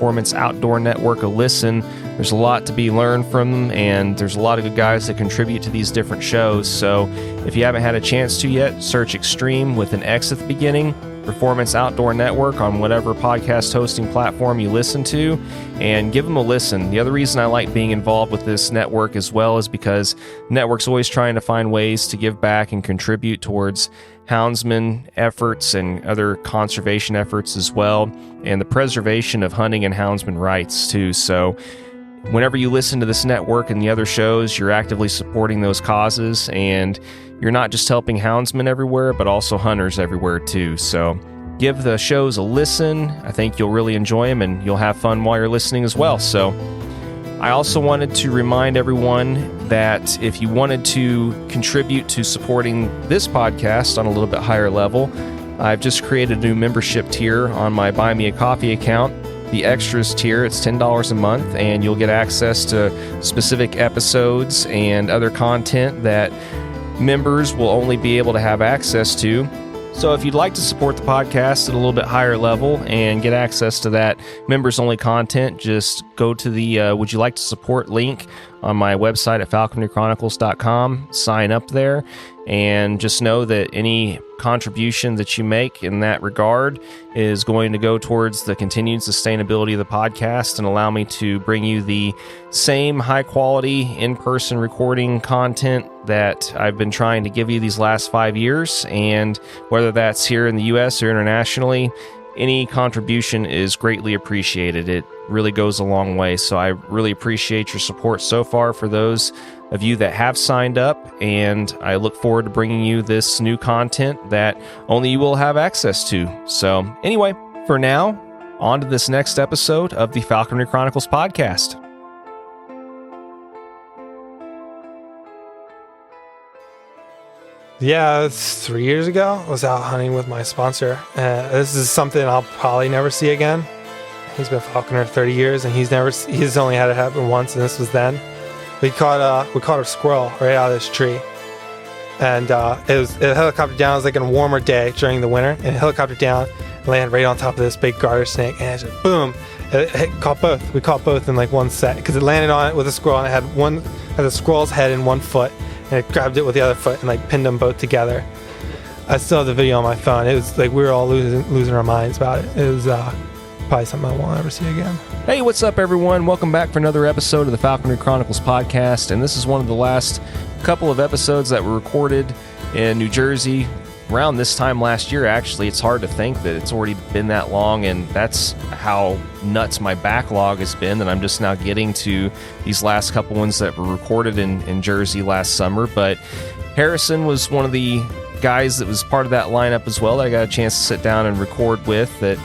Performance Outdoor Network a listen. There's a lot to be learned from them, and there's a lot of good guys that contribute to these different shows. So if you haven't had a chance to yet, search Extreme with an X at the beginning, Performance Outdoor Network on whatever podcast hosting platform you listen to, and give them a listen. The other reason I like being involved with this network as well is because the network's always trying to find ways to give back and contribute towards houndsman efforts and other conservation efforts as well, and the preservation of hunting and houndsman rights too. So whenever you listen to this network and the other shows, you're actively supporting those causes, and you're not just helping houndsmen everywhere, but also hunters everywhere too. So give the shows a listen. I think you'll really enjoy them, and you'll have fun while you're listening as well. So I also wanted to remind everyone that if you wanted to contribute to supporting this podcast on a little bit higher level, I've just created a new membership tier on my Buy Me a Coffee account. The Extras tier, it's $10 a month, and you'll get access to specific episodes and other content that members will only be able to have access to. So if you'd like to support the podcast at a little bit higher level and get access to that members-only content, just go to the Would You Like to Support link on my website at falconrychronicles.com, sign up there, and just know that any contribution that you make in that regard is going to go towards the continued sustainability of the podcast and allow me to bring you the same high-quality in-person recording content that I've been trying to give you these last 5 years. And whether that's here in the U.S. or internationally, any contribution is greatly appreciated. It really goes a long way. So I really appreciate your support so far for those of you that have signed up, and I look forward to bringing you this new content that only you will have access to. So anyway, for now, on to this next episode of the Falconry Chronicles podcast. Yeah, it's 3 years ago. I was out hunting with my sponsor. This is something I'll probably never see again. He's been a falconer 30 years, and he's only had it happen once, and this was then. We caught a squirrel right out of this tree, and it helicoptered down. It was like a warmer day during the winter, and it helicoptered down, and landed right on top of this big garter snake, and it just boom! Caught both. We caught both in like one set because it landed on it with a squirrel, and it had the squirrel's head in one foot, and it grabbed it with the other foot and like pinned them both together. I still have the video on my phone. It was like we were all losing our minds about it. It was probably something I won't ever see again. Hey, what's up, everyone? Welcome back for another episode of the Falconry Chronicles podcast, and this is one of the last couple of episodes that were recorded in New Jersey around this time last year. Actually, it's hard to think that it's already been that long, and that's how nuts my backlog has been, that I'm just now getting to these last couple ones that were recorded in Jersey last summer. But Harrison was one of the guys that was part of that lineup as well that I got a chance to sit down and record with, that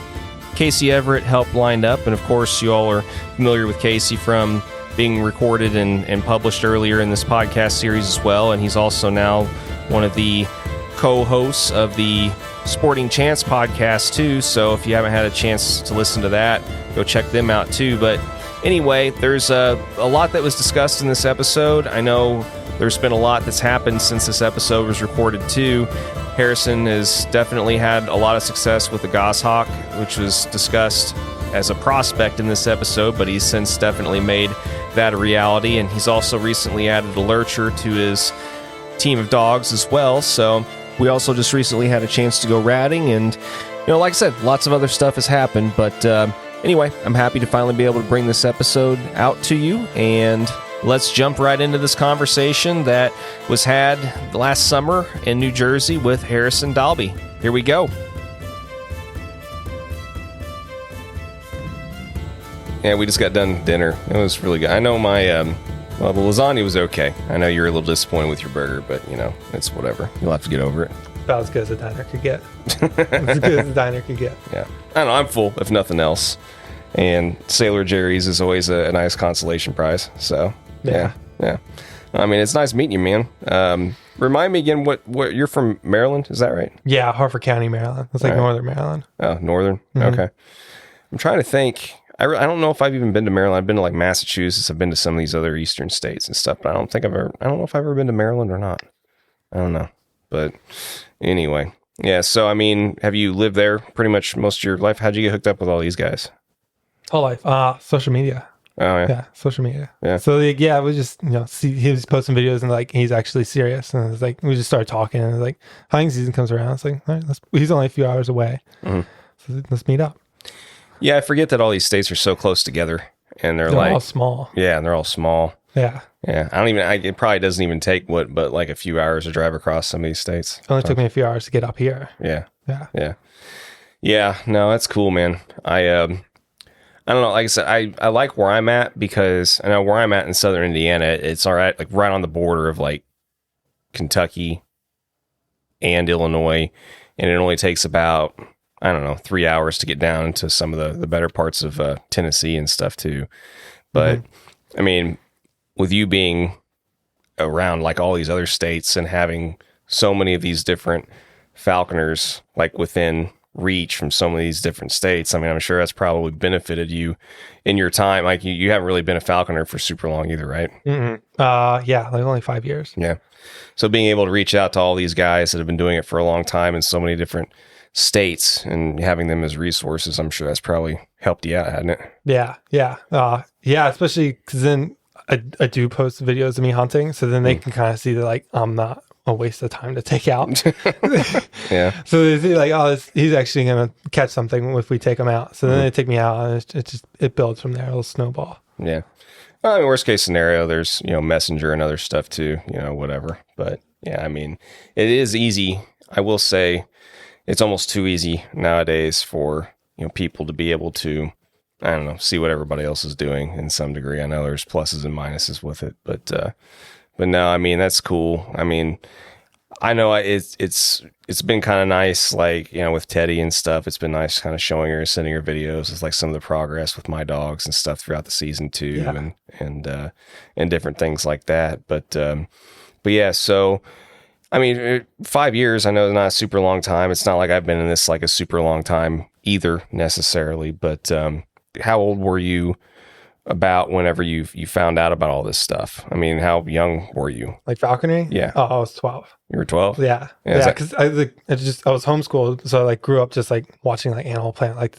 Casey Everett helped line up. And of course, you all are familiar with Casey from being recorded and published earlier in this podcast series as well. And he's also now one of the co-hosts of the Sporting Chance podcast too. So if you haven't had a chance to listen to that, go check them out too. But anyway, there's a lot that was discussed in this episode. I know there's been a lot that's happened since this episode was recorded too. Harrison has definitely had a lot of success with the goshawk, which was discussed as a prospect in this episode, but he's since definitely made that a reality. And he's also recently added a lurcher to his team of dogs as well. So we also just recently had a chance to go ratting, and like I said, lots of other stuff has happened. But anyway, I'm happy to finally be able to bring this episode out to you, and let's jump right into this conversation that was had last summer in New Jersey with Harrison Dalby. Here we go. Yeah, we just got done dinner. It was really good. I know the lasagna was okay. I know you're a little disappointed with your burger, but it's whatever. You'll have to get over it. About as good as a diner could get. As good as a diner could get. Yeah. I don't know. I'm full, if nothing else. And Sailor Jerry's is always a nice consolation prize. So, yeah. I mean, it's nice meeting you, man. Remind me again, what you're from Maryland, is that right? Yeah, Harford County, Maryland. It's like right. Northern Maryland. Oh, northern? Mm-hmm. Okay. I'm trying to think. I don't know if I've even been to Maryland. I've been to like Massachusetts. I've been to some of these other eastern states and stuff, but I don't know if I've ever been to Maryland or not. I don't know. But anyway, yeah. So, I mean, have you lived there pretty much most of your life? How'd you get hooked up with all these guys? Whole life. Social media. Oh yeah. Yeah, social media. Yeah. So like, yeah, we just see he was posting videos and like he's actually serious, and it's like we just started talking, and like hunting season comes around. It's like, all right, he's only a few hours away, so let's meet up. Yeah, I forget that all these states are so close together, and they're like all small. Yeah, and they're all small. Yeah. Yeah, it probably doesn't even take but like a few hours to drive across some of these states. It only took me a few hours to get up here. Yeah. Yeah. Yeah. No, that's cool, man. I don't know. Like I said, I like where I'm at because I know where I'm at in southern Indiana. It's all right, like right on the border of like Kentucky and Illinois, and it only takes about 3 hours to get down into some of the better parts of Tennessee and stuff too. But I mean, with you being around like all these other states and having so many of these different falconers like within reach from so many of these different states, I mean, I'm sure that's probably benefited you in your time. Like you haven't really been a falconer for super long either, right? Yeah, like only 5 years. Yeah. So being able to reach out to all these guys that have been doing it for a long time in so many different states and having them as resources, I'm sure that's probably helped you out, hasn't it? Yeah, especially because then I do post videos of me hunting, so then they can kind of see that like I'm not a waste of time to take out. Yeah. So they see like, oh, he's actually gonna catch something if we take him out. So then they take me out, and it builds from there. It'll snowball. Yeah. Well, I mean, worst case scenario, there's messenger and other stuff too. Whatever. But yeah, I mean, it is easy. I will say, it's almost too easy nowadays for people to be able to, I don't know, see what everybody else is doing in some degree. I know there's pluses and minuses with it, but no, I mean, that's cool. I mean, I know it's been kind of nice, like, with Teddy and stuff, it's been nice kind of showing her, sending her videos. It's like some of the progress with my dogs and stuff throughout the season too. Yeah. And different things like that. But yeah, so, I mean, 5 years, I know is not a super long time. It's not like I've been in this like a super long time either necessarily, but how old were you about whenever you found out about all this stuff? I mean, how young were you? Like falconry? Yeah. Oh, I was 12. You were 12? Yeah. Because I was homeschooled, so I like grew up just like watching like Animal Planet, like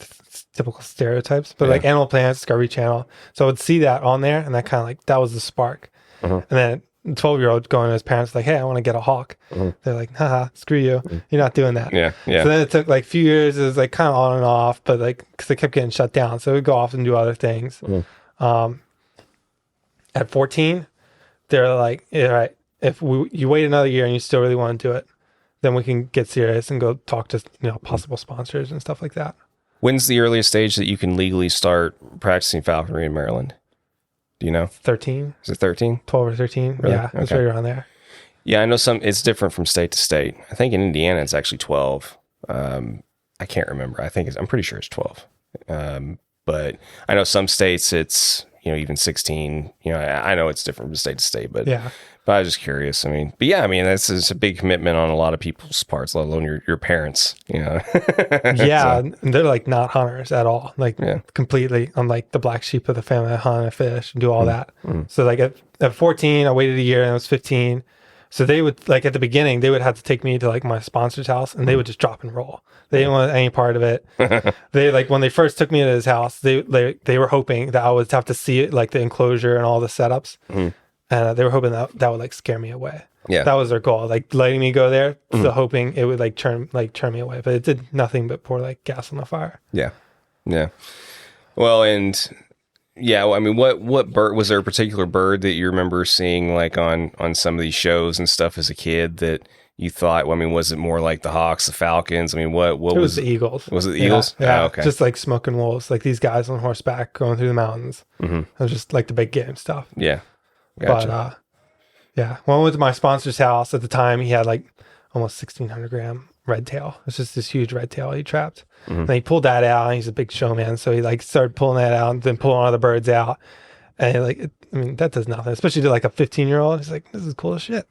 typical stereotypes, but like Animal Planet, Discovery Channel. So I would see that on there, and that kind of like that was the spark. And then 12-year-old going to his parents like, hey, I want to get a hawk. They're like, haha, screw you. You're not doing that. Yeah. So then it took like a few years. It was like kind of on and off, but like, because they kept getting shut down. So we'd go off and do other things. At 14, they're like, all right, if you wait another year and you still really want to do it, then we can get serious and go talk to possible sponsors and stuff like that. When's the earliest stage that you can legally start practicing falconry in Maryland? Do you know? 13. Is it 13? 12 or 13. Really? Yeah, it's right around there. Yeah, I know it's different from state to state. I think in Indiana it's actually 12. I can't remember. I'm pretty sure it's 12. But I know some states it's, even 16. I know it's different from state to state, but I was just curious. I mean, but yeah, I mean, it's a big commitment on a lot of people's parts, let alone your parents, Yeah, So, and they're like not hunters at all, like completely. I'm like the black sheep of the family. I hunt and fish and do all that. So like at 14, I waited a year, and I was 15. So they would, like at the beginning, they would have to take me to like my sponsor's house, and they would just drop and roll. They didn't want any part of it. They like when they first took me to his house, they were hoping that I would have to see it, like the enclosure and all the setups. And they were hoping that would like scare me away. Yeah, that was their goal, like letting me go there, so hoping it would like turn me away. But it did nothing but pour like gas on the fire. Yeah. Well, and yeah, I mean, what bird was there? A particular bird that you remember seeing like on some of these shows and stuff as a kid that you thought? Well, I mean, was it more like the hawks, the falcons? I mean, what it was the eagles? Was it the eagles? Yeah, oh, okay. Just like smoking wolves, like these guys on horseback going through the mountains. It was just like the big game stuff. Yeah, gotcha. But when I went to my sponsor's house at the time, he had like almost 1,600 gram red tail. It's just this huge red tail he trapped. And he pulled that out, and he's a big showman, so he like started pulling that out and then pulling other birds out. And like, I mean, that does nothing, especially to like a 15-year-old. He's like, this is cool as shit.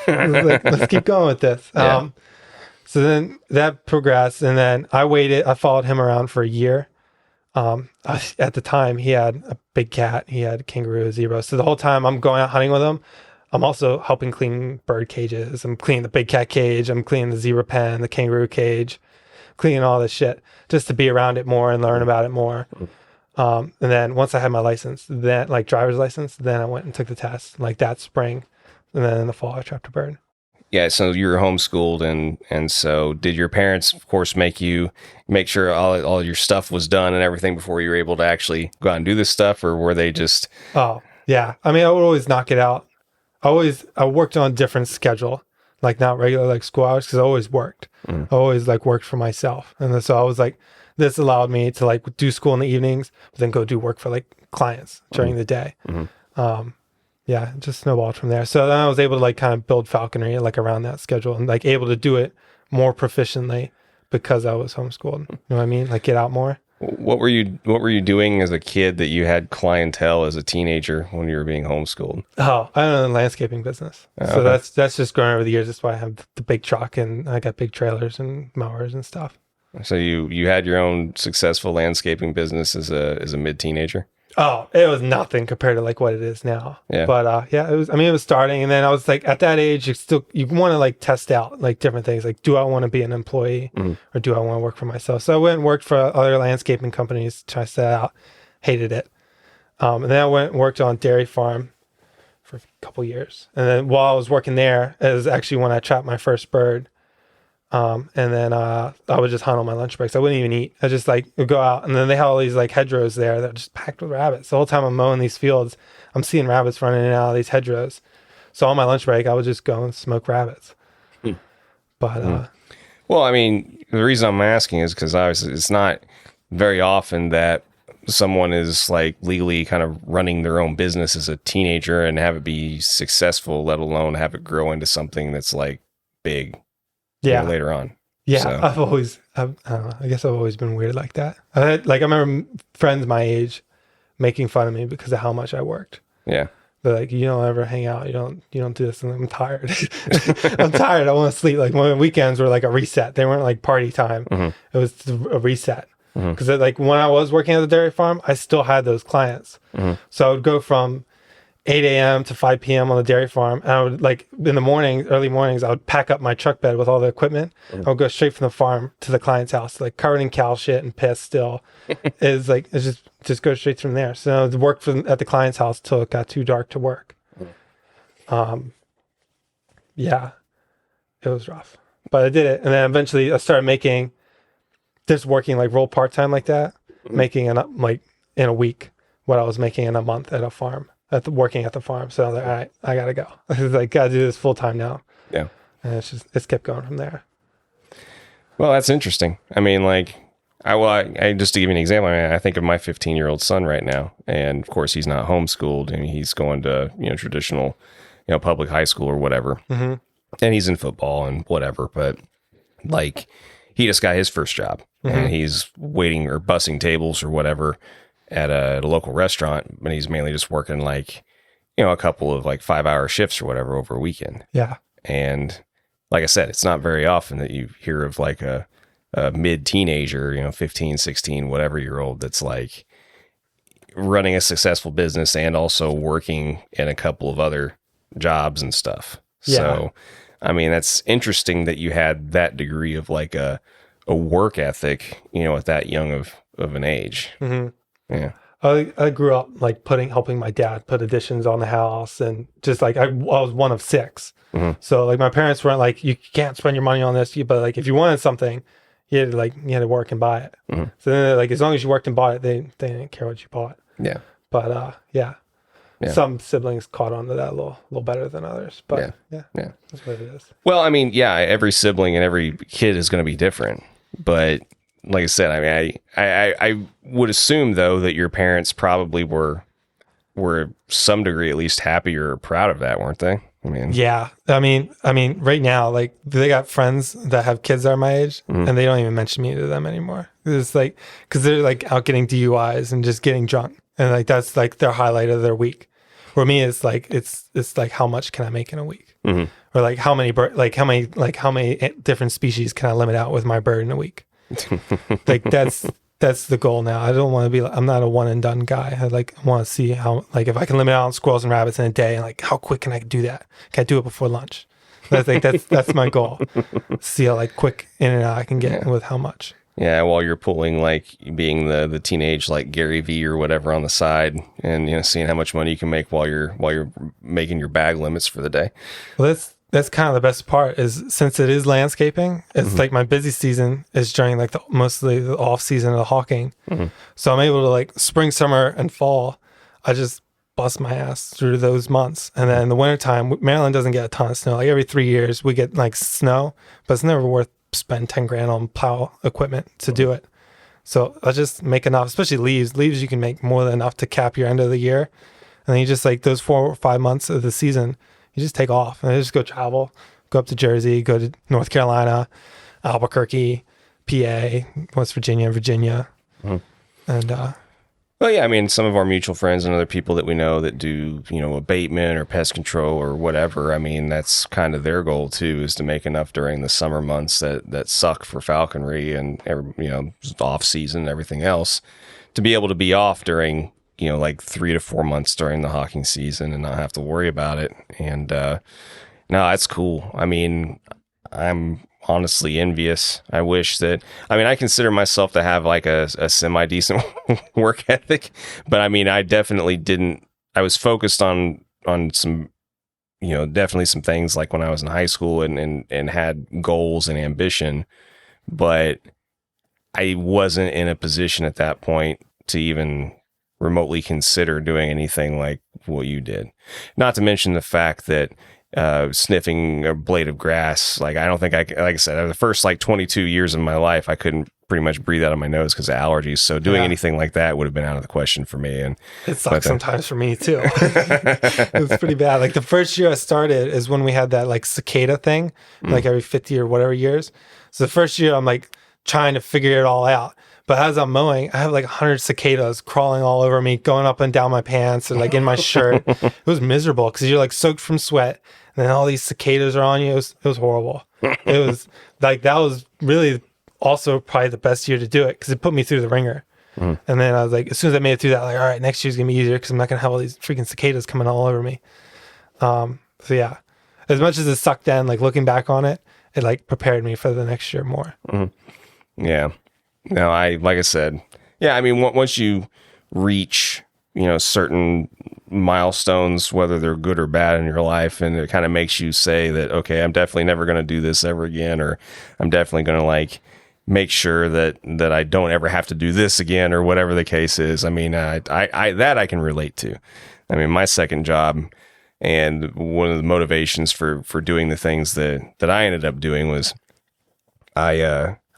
Like, let's keep going with this. So then that progressed, and then I followed him around for a year. At the time, he had a big cat, he had a kangaroo, a zebra. So the whole time I'm going out hunting with him, I'm also helping clean bird cages. I'm cleaning the big cat cage, I'm cleaning the zebra pen, the kangaroo cage, cleaning all this shit just to be around it more and learn about it more. And then once I had my license, then like driver's license, then I went and took the test like that spring. And then in the fall, I trapped a bird. Yeah, so you were homeschooled, and so did your parents, of course, make sure all your stuff was done and everything before you were able to actually go out and do this stuff, or were they just? Oh, yeah. I mean, I would always knock it out. I worked on a different schedule, like not regular like school hours, because I always worked. I always like worked for myself, and then, so I was like, this allowed me to like do school in the evenings, but then go do work for like clients during the day. Yeah, just snowballed from there. So then I was able to like kind of build falconry like around that schedule and like able to do it more proficiently because I was homeschooled. You know what I mean? Like get out more. What were you doing as a kid that you had clientele as a teenager when you were being homeschooled? Oh, I own a landscaping business. So okay. that's just grown over the years. That's why I have the big truck and I got big trailers and mowers and stuff. So you had your own successful landscaping business as a mid-teenager? Oh, it was nothing compared to like what it is now. Yeah. But yeah, it was starting. And then I was like, at that age, you want to like test out like different things. Like, do I want to be an employee or do I want to work for myself? So I went and worked for other landscaping companies, tried that out, hated it. And then I went and worked on dairy farm for a couple years. And then while I was working there, it was actually when I trapped my first bird. And then I would just hunt on my lunch breaks. I wouldn't even eat. I just like would go out, and then they had all these like hedgerows there that were just packed with rabbits. The whole time I'm mowing these fields, I'm seeing rabbits running in and out of these hedgerows. So on my lunch break, I would just go and smoke rabbits. But well, I mean, the reason I'm asking is because obviously it's not very often that someone is like legally kind of running their own business as a teenager and have it be successful, let alone have it grow into something that's like big. yeah, Later on. yeah, So. I don't know. I guess I've always been weird like that. I remember friends my age making fun of me because of how much I worked. Yeah. They're like, you don't ever hang out. You don't do this. And I'm tired. I'm tired. I want to sleep. Like my weekends were like a reset. They weren't like party time. It was a reset. Because like when I was working at the dairy farm, I still had those clients. So I would go from 8 a.m. to 5 p.m. on the dairy farm. And I would like in the morning, early mornings, I would pack up my truck bed with all the equipment. I would go straight from the farm to the client's house, like covered in cow shit and piss still. It's just go straight from there. So I would work at the client's house till it got too dark to work. Yeah, it was rough, but I did it. And then eventually I started working like roll part-time like that, making like in a week what I was making in a month at a farm. Working at the farm. So I was like, all right, I gotta go. I was like, gotta do this full time now. Yeah. And it's kept going from there. Well, that's interesting. I mean, like, I just to give you an example, I mean, I think of my 15-year-old son right now, and of course he's not homeschooled, and he's going to, traditional, public high school or whatever. And he's in football and whatever, but like, he just got his first job and he's waiting or bussing tables or whatever at a local restaurant, but he's mainly just working like, a couple of like 5-hour shifts or whatever over a weekend. Yeah. And like I said, it's not very often that you hear of like a mid-teenager, 15, 16, whatever year old that's like running a successful business and also working in a couple of other jobs and stuff. Yeah. So, I mean, that's interesting that you had that degree of like a work ethic, at that young of an age. Yeah. I grew up like helping my dad put additions on the house, and just like I was one of 6. So like my parents weren't like, you can't spend your money on this, but like if you wanted something, you had to work and buy it. So then like as long as you worked and bought it, they didn't care what you bought. Yeah. But yeah. Some siblings caught on to that a little better than others. But yeah, that's what it is. Well, I mean, yeah, every sibling and every kid is going to be different, but like I said, I mean, I would assume though that your parents probably were some degree at least happy or proud of that, weren't they? I mean, yeah. I mean, right now, like they got friends that have kids that are my age, and they don't even mention me to them anymore. It's like because they're like out getting DUIs and just getting drunk, and like that's like their highlight of their week. For me, it's like it's like how much can I make in a week, or like how many different species can I limit out with my bird in a week. Like that's the goal now. I don't want to be I'm not a one and done guy. I want to see how, like, if I can limit out squirrels and rabbits in a day, and like how quick can I do that? Can I do it before lunch? That's my goal. See how like quick in and out I can get with how much. Yeah, while you're pulling, like being the teenage like Gary V or whatever on the side, and seeing how much money you can make while you're making your bag limits for the day. Well, that's kind of the best part is since it is landscaping, it's like my busy season is during like mostly the off season of the hawking. So I'm able to like spring, summer, and fall. I just bust my ass through those months. And then in the wintertime, Maryland doesn't get a ton of snow. Like every 3 years we get like snow, but it's never worth spend 10 grand on plow equipment to do it. So I just make enough, especially leaves you can make more than enough to cap your end of the year. And then you just like those 4 or 5 months of the season, you just take off and just go travel, go up to Jersey, go to North Carolina, Albuquerque, PA, West Virginia, and Well, yeah, I mean, some of our mutual friends and other people that we know that do, abatement or pest control or whatever, I mean, that's kind of their goal too, is to make enough during the summer months that suck for falconry and, off season and everything else to be able to be off during, like 3 to 4 months during the hawking season and not have to worry about it. And, no, that's cool. I mean, I'm honestly envious. I wish that, I consider myself to have like a semi-decent work ethic, but I definitely didn't. I was focused on some, definitely some things like when I was in high school and had goals and ambition, but I wasn't in a position at that point to even remotely consider doing anything like what you did. Not to mention the fact that sniffing a blade of grass, like I don't think like I said, the first like 22 years of my life, I couldn't pretty much breathe out of my nose because of allergies. So doing anything like that would have been out of the question for me. And it sucks sometimes for me too. It was pretty bad. Like the first year I started is when we had that like cicada thing, like every 50 or whatever years. So the first year I'm like trying to figure it all out. But as I'm mowing, I have like 100 cicadas crawling all over me, going up and down my pants and like in my shirt. It was miserable because you're like soaked from sweat. And then all these cicadas are on you. It was horrible. It was like, that was really also probably the best year to do it because it put me through the ringer. And then I was like, as soon as I made it through that, like, all right, next year's going to be easier because I'm not going to have all these freaking cicadas coming all over me. So yeah, as much as it sucked then, like looking back on it, it like prepared me for the next year more. Yeah. No, like I said, yeah, once you reach, certain milestones, whether they're good or bad in your life, and it kind of makes you say that, okay, I'm definitely never going to do this ever again, or I'm definitely going to like make sure that I don't ever have to do this again, or whatever the case is. I can relate to. My second job and one of the motivations for doing the things that I ended up doing was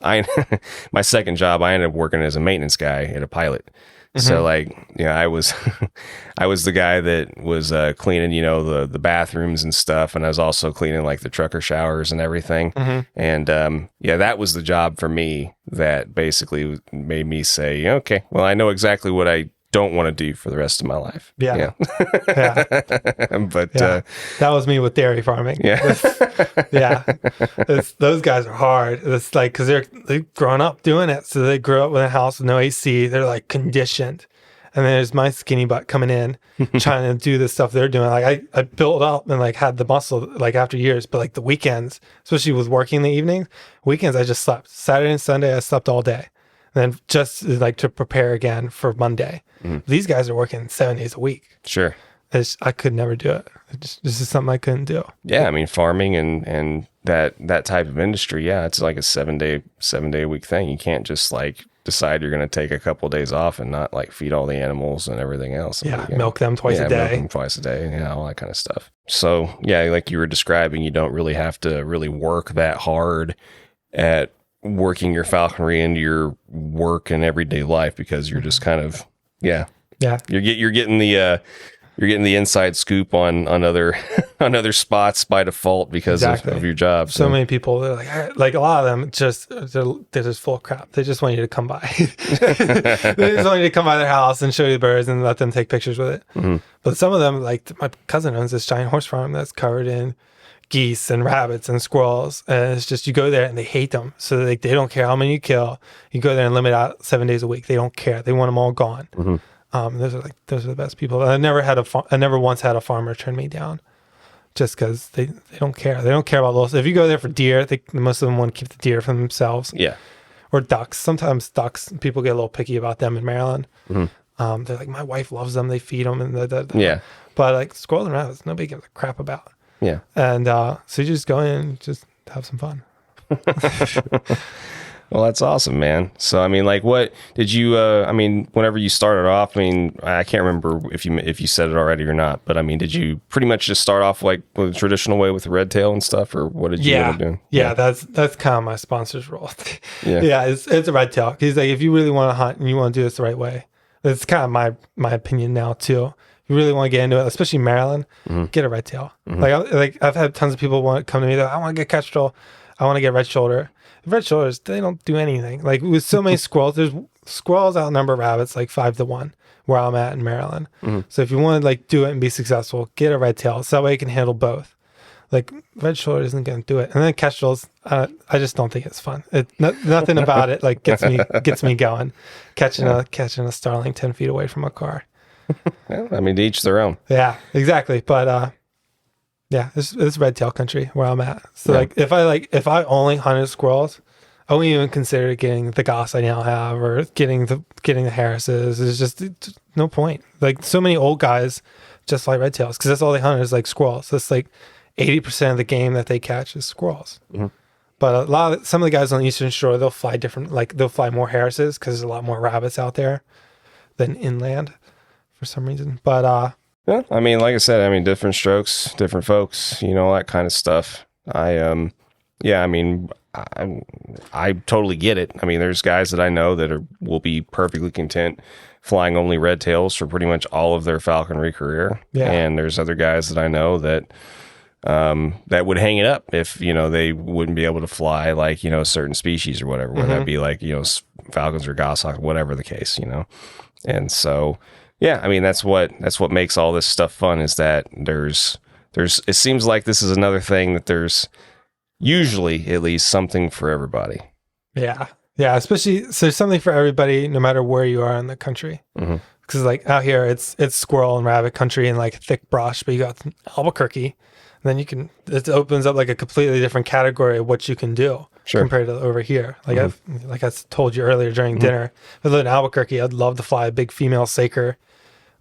my second job, I ended up working as a maintenance guy at a pilot. So like, I was the guy that was cleaning, the bathrooms and stuff. And I was also cleaning like the trucker showers and everything. And that was the job for me that basically made me say, okay, well, I know exactly what I don't want to do for the rest of my life. Yeah. But that was me with dairy farming. Those guys are hard. It's like, because they've grown up doing it. So they grew up with a house with no AC. They're like conditioned. And then there's my skinny butt coming in trying to do the stuff they're doing. Like I built up and like had the muscle like after years, but like the weekends, especially with working in the evenings, weekends I just slept. Saturday and Sunday I slept all day. And then just like to prepare again for Monday. These guys are working 7 days a week. Sure. I could never do it. This is something I couldn't do. Yeah, farming and that type of industry, it's like a 7 day a week thing. You can't just like decide you're going to take a couple of days off and not like feed all the animals and everything else. Milk them twice a day. Milk them twice a day, all that kind of stuff. So yeah, like you were describing, you don't really have to really work that hard at working your falconry into your work and everyday life because you're just kind of you're getting the inside scoop on other spots by default because of your job. So many people, they're like a lot of them they're just full of crap. They just want you to come by. They just want you to come by their house and show you the birds and let them take pictures with it. But some of them, like my cousin owns this giant horse farm that's covered in geese and rabbits and squirrels, and it's just you go there and they hate them, so they don't care how many you kill. You go there and limit out 7 days a week. They don't care. They want them all gone. Those are the best people. I never once had a farmer turn me down just because they don't care. They don't care about those. If you go there for deer, most of them want to keep the deer for themselves. or ducks. Sometimes ducks, people get a little picky about them in Maryland. They're like, my wife loves them. They feed them. And Yeah. But like squirrels and rabbits, nobody gives a crap about. Yeah. And so you just go in and just have some fun. Well, that's awesome, man. So, I mean, like, what did you, I mean, whenever you started off, I mean, I can't remember if you said it already or not, but I mean, did you pretty much just start off like with the traditional way with the red tail and stuff, or what did you end up doing? Yeah, that's kind of my sponsor's role. Yeah. It's a red tail. He's like, if you really want to hunt and you want to do this the right way, it's kind of my opinion now too. If you really want to get into it, especially Maryland, get a red tail. Like I've had tons of people want to come to me, I want to get kestrel, I want to get red shoulder. Red shoulders, they don't do anything. Like with so many squirrels, there's squirrels outnumber rabbits like 5-1 where I'm at in Maryland. So if you want to like do it and be successful, get a red tail. So that way you can handle both. Like red shoulder isn't going to do it. And then kestrels, I just don't think it's fun. Nothing about it like gets me going. Catching a starling 10 feet away from a car. Well, I mean, to each their own. Yeah, exactly. But yeah, it's red tail country where I'm at. So if I only hunted squirrels, I wouldn't even consider getting the Goss I now have or getting the Harrises. It's just no point. Like so many old guys just like red tails because that's all they hunt is like squirrels. That's like 80% of the game that they catch is squirrels. But some of the guys on the Eastern Shore, they'll fly different. Like they'll fly more Harrises because there's a lot more rabbits out there than inland for some reason. But yeah, I mean, like I said, I mean, different strokes, different folks, you know, that kind of stuff. I mean, I totally get it. I mean, there's guys that I know that will be perfectly content flying only red tails for pretty much all of their falconry career. Yeah. And there's other guys that I know that that would hang it up if, you know, they wouldn't be able to fly like, you know, a certain species or whatever, whether that be like, you know, falcons or goshawk, whatever the case, you know. And so, yeah, I mean, that's what makes all this stuff fun is that there's it seems like this is another thing that there's usually at least something for everybody. Yeah, especially so there's something for everybody no matter where you are in the country. Because like out here it's squirrel and rabbit country and like thick brush, but you got Albuquerque, and then it opens up like a completely different category of what you can do. Sure. Compared to over here. Like I told you earlier during dinner, if I lived in Albuquerque, I'd love to fly a big female saker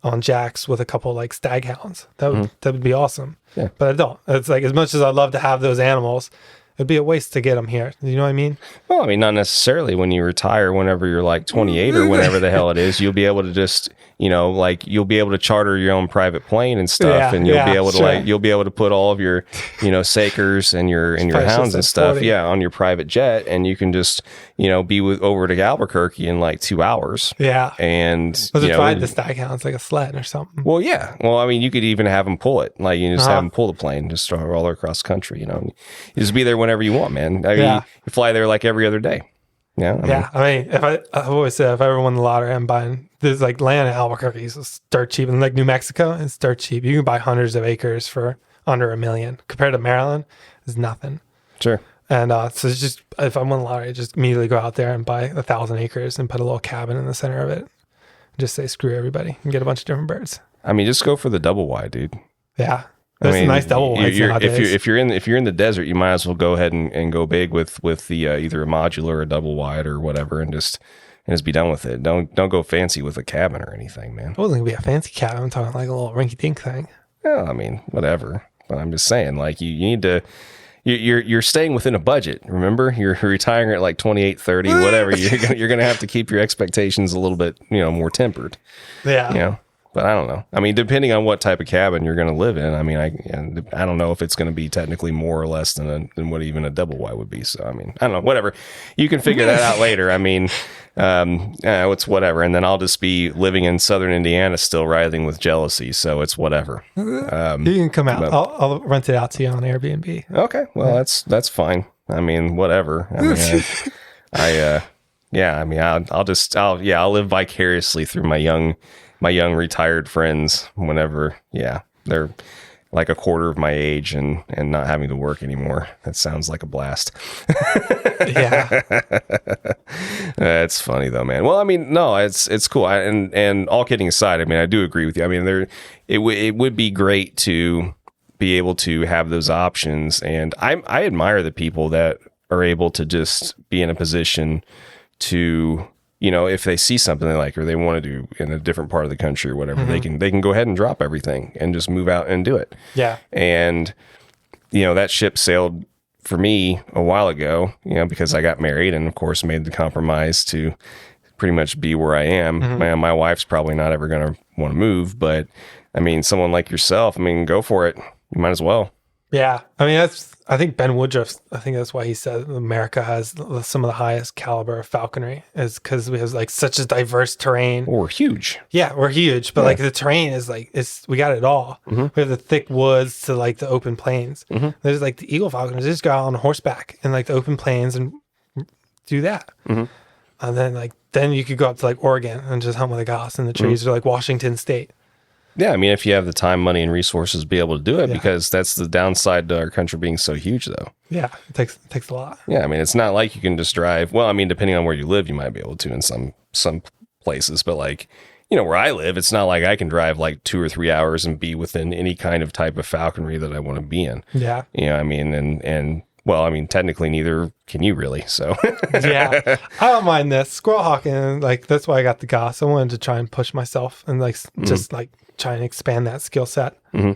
on jacks with a couple like stag hounds. That would be awesome. Yeah. But I don't. It's like as much as I'd love to have those animals, it'd be a waste to get them here. You know what I mean? Well, I mean, not necessarily. When you retire, whenever you're like 28 or whenever the hell it is, you'll be able to just, you know, like you'll be able to charter your own private plane and stuff, and you'll be able to you'll be able to put all of your, you know, sakers and your hounds and stuff, on your private jet, and you can just, you know, be over to Albuquerque in like 2 hours. Yeah, and ride the stag hounds like a sled or something. Well, yeah. Well, I mean, you could even have them pull it, like you just have them pull the plane, just all across the country. You know, you just be there whenever you want, man. I mean, you fly there like every other day. Yeah. I mean, I've always said if I ever won the lottery, I'm buying. There's like land in Albuquerque, so it's dirt cheap, and like New Mexico, it's dirt cheap. You can buy hundreds of acres for under $1 million. Compared to Maryland, it's nothing. Sure. And so it's just if I won the lottery, just immediately go out there and buy 1,000 acres and put a little cabin in the center of it. And just say screw everybody and get a bunch of different birds. I mean, just go for the double wide, dude. Yeah. There's some nice double wides nowadays. If you're in the desert, you might as well go ahead and go big with the either a modular or a double wide or whatever, and just be done with it. Don't go fancy with a cabin or anything, man. It wasn't gonna be a fancy cabin. I'm talking like a little rinky dink thing. Yeah, I mean, whatever. But I'm just saying, like you need to. You're staying within a budget. Remember, you're retiring at like 28, 30, whatever. You're gonna have to keep your expectations a little bit, you know, more tempered. Yeah. You know. But I don't know. I mean, depending on what type of cabin you're going to live in, I mean, I don't know if it's going to be technically more or less than what even a double wide would be. So, I mean, I don't know. Whatever. You can figure that out later. I mean, it's whatever. And then I'll just be living in southern Indiana still writhing with jealousy. So it's whatever. You can come out. I'll rent it out to you on Airbnb. Okay. Well, that's fine. I mean, whatever. I mean, I'll live vicariously through my young retired friends whenever, they're like a quarter of my age and not having to work anymore. That sounds like a blast. Yeah. It's funny though, man. Well, I mean, no, it's cool. And all kidding aside, I mean, I do agree with you. I mean, it would be great to be able to have those options. And I admire the people that are able to just be in a position to, if they see something they like or they want to do in a different part of the country or whatever, they can go ahead and drop everything and just move out and do it. Yeah. And, that ship sailed for me a while ago, because I got married and of course made the compromise to pretty much be where I am. My wife's probably not ever going to want to move, but I mean, someone like yourself, go for it. You might as well. Yeah. I mean, I think Ben Woodruff, I think that's why he said America has some of the highest caliber of falconry, is because we have like such a diverse terrain. Well, we're huge. Yeah, we're huge, but like the terrain is like, we got it all. We have the thick woods to like the open plains. There's like the eagle falconers, they just go out on horseback in like the open plains and do that. And then you could go up to like Oregon and just hunt with a goss in the trees, or like Washington State. Yeah, I mean, if you have the time, money, and resources to be able to do it, because that's the downside to our country being so huge, though. Yeah, it takes a lot. Yeah, I mean, it's not like you can just drive. Well, I mean, depending on where you live, you might be able to in some places, but like, where I live, it's not like I can drive like 2 or 3 hours and be within any kind of type of falconry that I want to be in. Yeah. I mean, and well, I mean, technically neither can you really, so. Yeah, I don't mind this. Squirrel hawking, like, that's why I got the goss. I wanted to try and push myself and like, just like, try and expand that skill set. Yeah.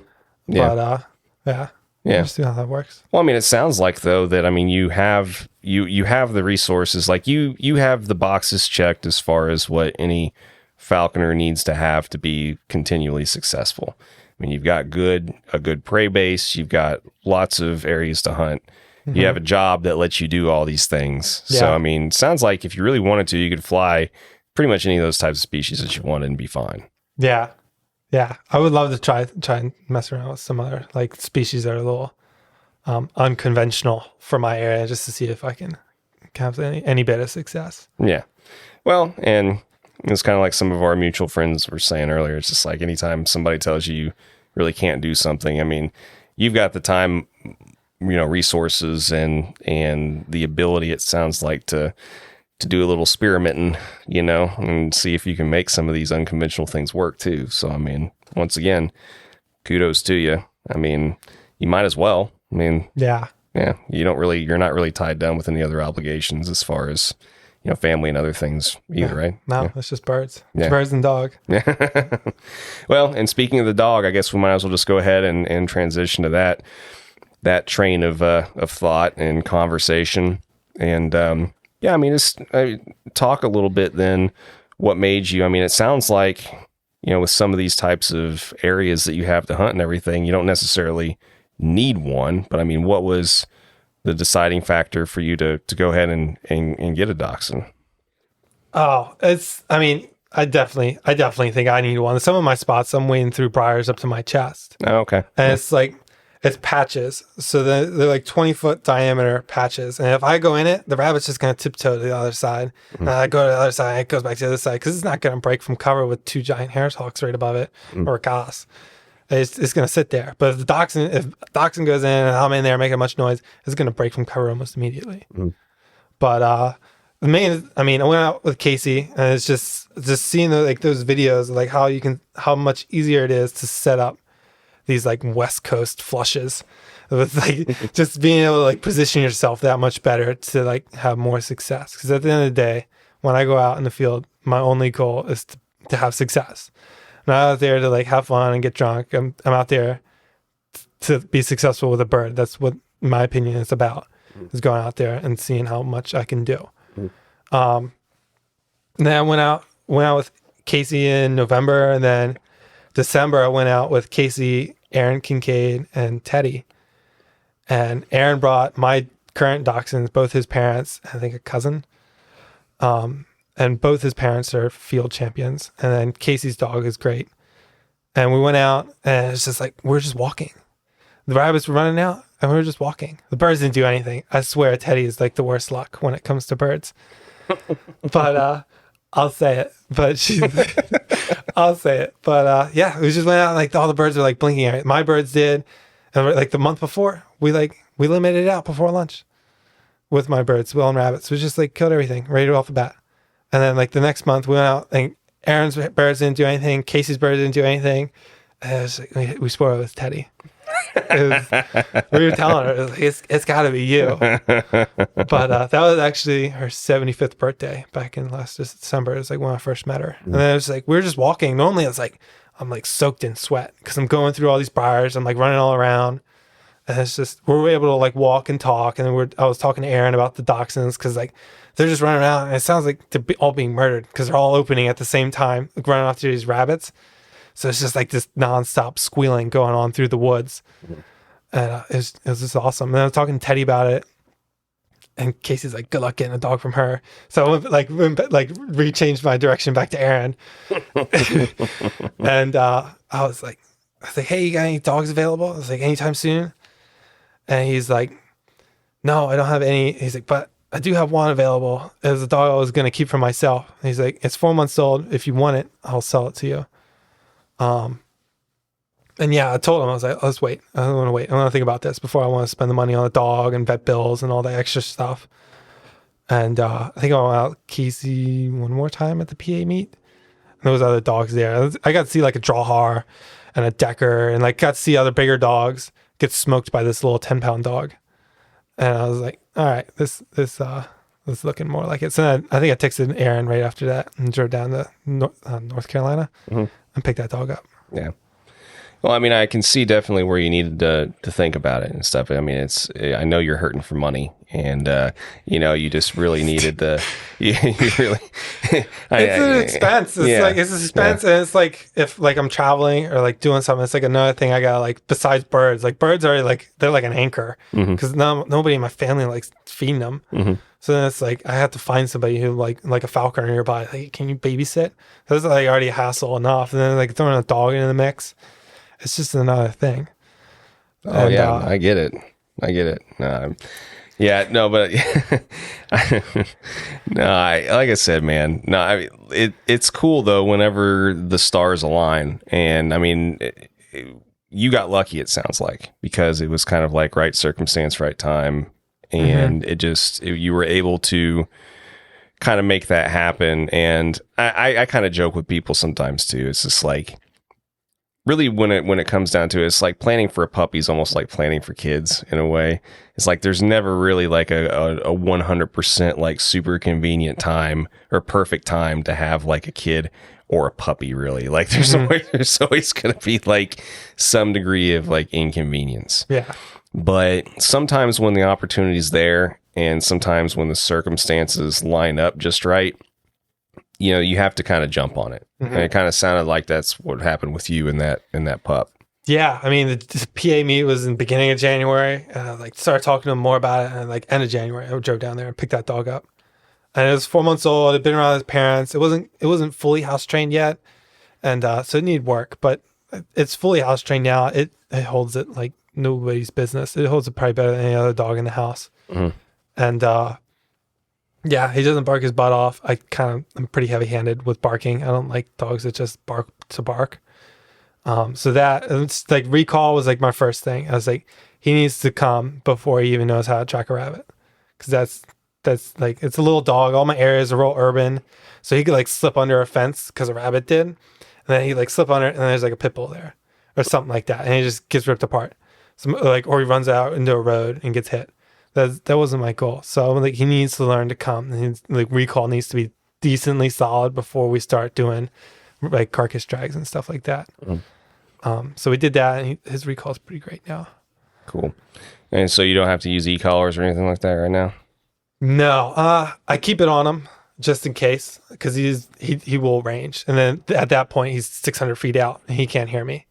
But we'll see how that works. Well, I mean, it sounds like though that, I mean, you have the resources, like you have the boxes checked as far as what any falconer needs to have to be continually successful. I mean, you've got a good prey base, you've got lots of areas to hunt. You have a job that lets you do all these things. Yeah. So, I mean, sounds like if you really wanted to, you could fly pretty much any of those types of species that you wanted and be fine. Yeah. Yeah, I would love to try and mess around with some other like species that are a little unconventional for my area, just to see if I can have any bit of success. Yeah, well, and it's kind of like some of our mutual friends were saying earlier. It's just like anytime somebody tells you really can't do something, I mean, you've got the time, resources and the ability, it sounds like, to do a little experimenting, and see if you can make some of these unconventional things work too. So, I mean, once again, kudos to you. I mean, you might as well. I mean, yeah, you're not really tied down with any other obligations as far as, family and other things either, right? No, it's just birds. It's birds and dog. Yeah. Well, and speaking of the dog, I guess we might as well just go ahead and transition to that train of thought and conversation. And, yeah, I mean, talk a little bit then what made you, I mean, it sounds like, with some of these types of areas that you have to hunt and everything, you don't necessarily need one, but I mean, what was the deciding factor for you to go ahead and get a dachshund? Oh, I definitely think I need one. Some of my spots, I'm wading through briars up to my chest. Oh, okay. And it's like, it's patches. So they're like 20-foot diameter patches. And if I go in it, the rabbit's just going to tiptoe to the other side. And I go to the other side, it goes back to the other side, because it's not going to break from cover with 2 giant Harris hawks right above it, or a goss. It's going to sit there. But if dachshund goes in and I'm in there making much noise, it's going to break from cover almost immediately. But I went out with Casey, and it's just seeing those videos of like how much easier it is to set up these like West Coast flushes, with like just being able to like position yourself that much better to like have more success. Because at the end of the day, when I go out in the field, my only goal is to have success. I'm not out there to like have fun and get drunk. I'm out there to be successful with a bird. That's what, in my opinion, is about, is going out there and seeing how much I can do. And then I went out with Casey in November, and then December I went out with Casey, Aaron Kincaid, and Teddy. And Aaron brought my current dachshunds, both his parents, I think a cousin, and both his parents are field champions. And then Casey's dog is great. And we went out, and it's just like, we're just walking. The rabbits were running out, and we were just walking. The birds didn't do anything. I swear Teddy is like the worst luck when it comes to birds. But I'll say it. I'll say it. But yeah, we just went out, and like all the birds were like blinking at it. My birds did. And like the month before, we limited it out before lunch with my birds, Will and rabbits. We just like killed everything right off the bat. And then like the next month we went out, and Aaron's birds didn't do anything. Casey's birds didn't do anything. And it was like, we spoiled it with Teddy. We were telling her, it's got to be you. But that was actually her 75th birthday back in last December. It was like when I first met her. And then it was like, we were just walking. Normally it's like, I'm like soaked in sweat because I'm going through all these briars. I'm like running all around. And it's just, we were able to like walk and talk. And then I was talking to Aaron about the dachshunds because like they're just running around. And it sounds like they're all being murdered because they're all opening at the same time, like running after these rabbits. So it's just like this nonstop squealing going on through the woods. And it was just awesome. And I was talking to Teddy about it. And Casey's like, good luck getting a dog from her. So I rechanged my direction back to Aaron. And I was like, hey, you got any dogs available? I was like, anytime soon? And he's like, no, I don't have any. He's like, but I do have one available. It was a dog I was going to keep for myself. And he's like, it's 4 months old. If you want it, I'll sell it to you. And yeah, I told him, I was like, let's wait. I don't want to wait. I want to think about this before I want to spend the money on the dog and vet bills and all that extra stuff. And I think I went out Casey one more time at the PA meet. And there was other dogs there. I got to see like a Drawhar and a Decker and like got to see other bigger dogs get smoked by this little 10-pound dog. And I was like, all right, this is looking more like it. So then I think I texted Aaron right after that and drove down to North Carolina and picked that dog up. Yeah. Well, I mean, I can see definitely where you needed to think about it and stuff. I mean, I know you're hurting for money, and you just really needed you really. It's an expense. It's an expense, and it's like if like I'm traveling or like doing something, it's like another thing I got like besides birds. Like birds are like they're like an anchor because nobody in my family likes feeding them. So then it's like I have to find somebody who like a falconer nearby. Like, can you babysit? So it's like already a hassle enough, and then like throwing a dog into the mix. It's just another thing. Oh, yeah. I get it. No, but like I said, man, no, I mean, it's cool though, whenever the stars align. And I mean, you got lucky, it sounds like, because it was kind of like right circumstance, right time. And you were able to kind of make that happen. And I kind of joke with people sometimes too. It's just like, really, when it comes down to it, it's like planning for a puppy is almost like planning for kids in a way. It's like there's never really like a 100% like super convenient time or perfect time to have like a kid or a puppy, really. Like there's always going to be like some degree of like inconvenience. Yeah. But sometimes when the opportunity's there and sometimes when the circumstances line up just right, you have to kind of jump on it. And it kind of sounded like that's what happened with you in that pup. Yeah. I mean, the PA meet was in the beginning of January. And I started talking to him more about it. And like end of January, I drove down there and picked that dog up. And it was 4 months old. It'd been around his parents. It wasn't fully house trained yet. And so it needed work, but it's fully house trained now. It holds it like nobody's business. It holds it probably better than any other dog in the house. And, yeah, he doesn't bark his butt off. I'm pretty heavy-handed with barking. I don't like dogs that just bark to bark. So that, it's like recall was like my first thing. I was like, he needs to come before he even knows how to track a rabbit. Because that's like, it's a little dog. All my areas are real urban. So he could like slip under a fence because a rabbit did. And then he like slip under it and there's like a pit bull there or something like that. And he just gets ripped apart. So like, or he runs out into a road and gets hit. That wasn't my goal. So like he needs to learn to come. And like recall needs to be decently solid before we start doing like carcass drags and stuff like that. So we did that, and his recall is pretty great now. Cool. And so you don't have to use e-collars or anything like that right now? No, I keep it on him just in case because he will range, and then at that point he's 600 feet out and he can't hear me.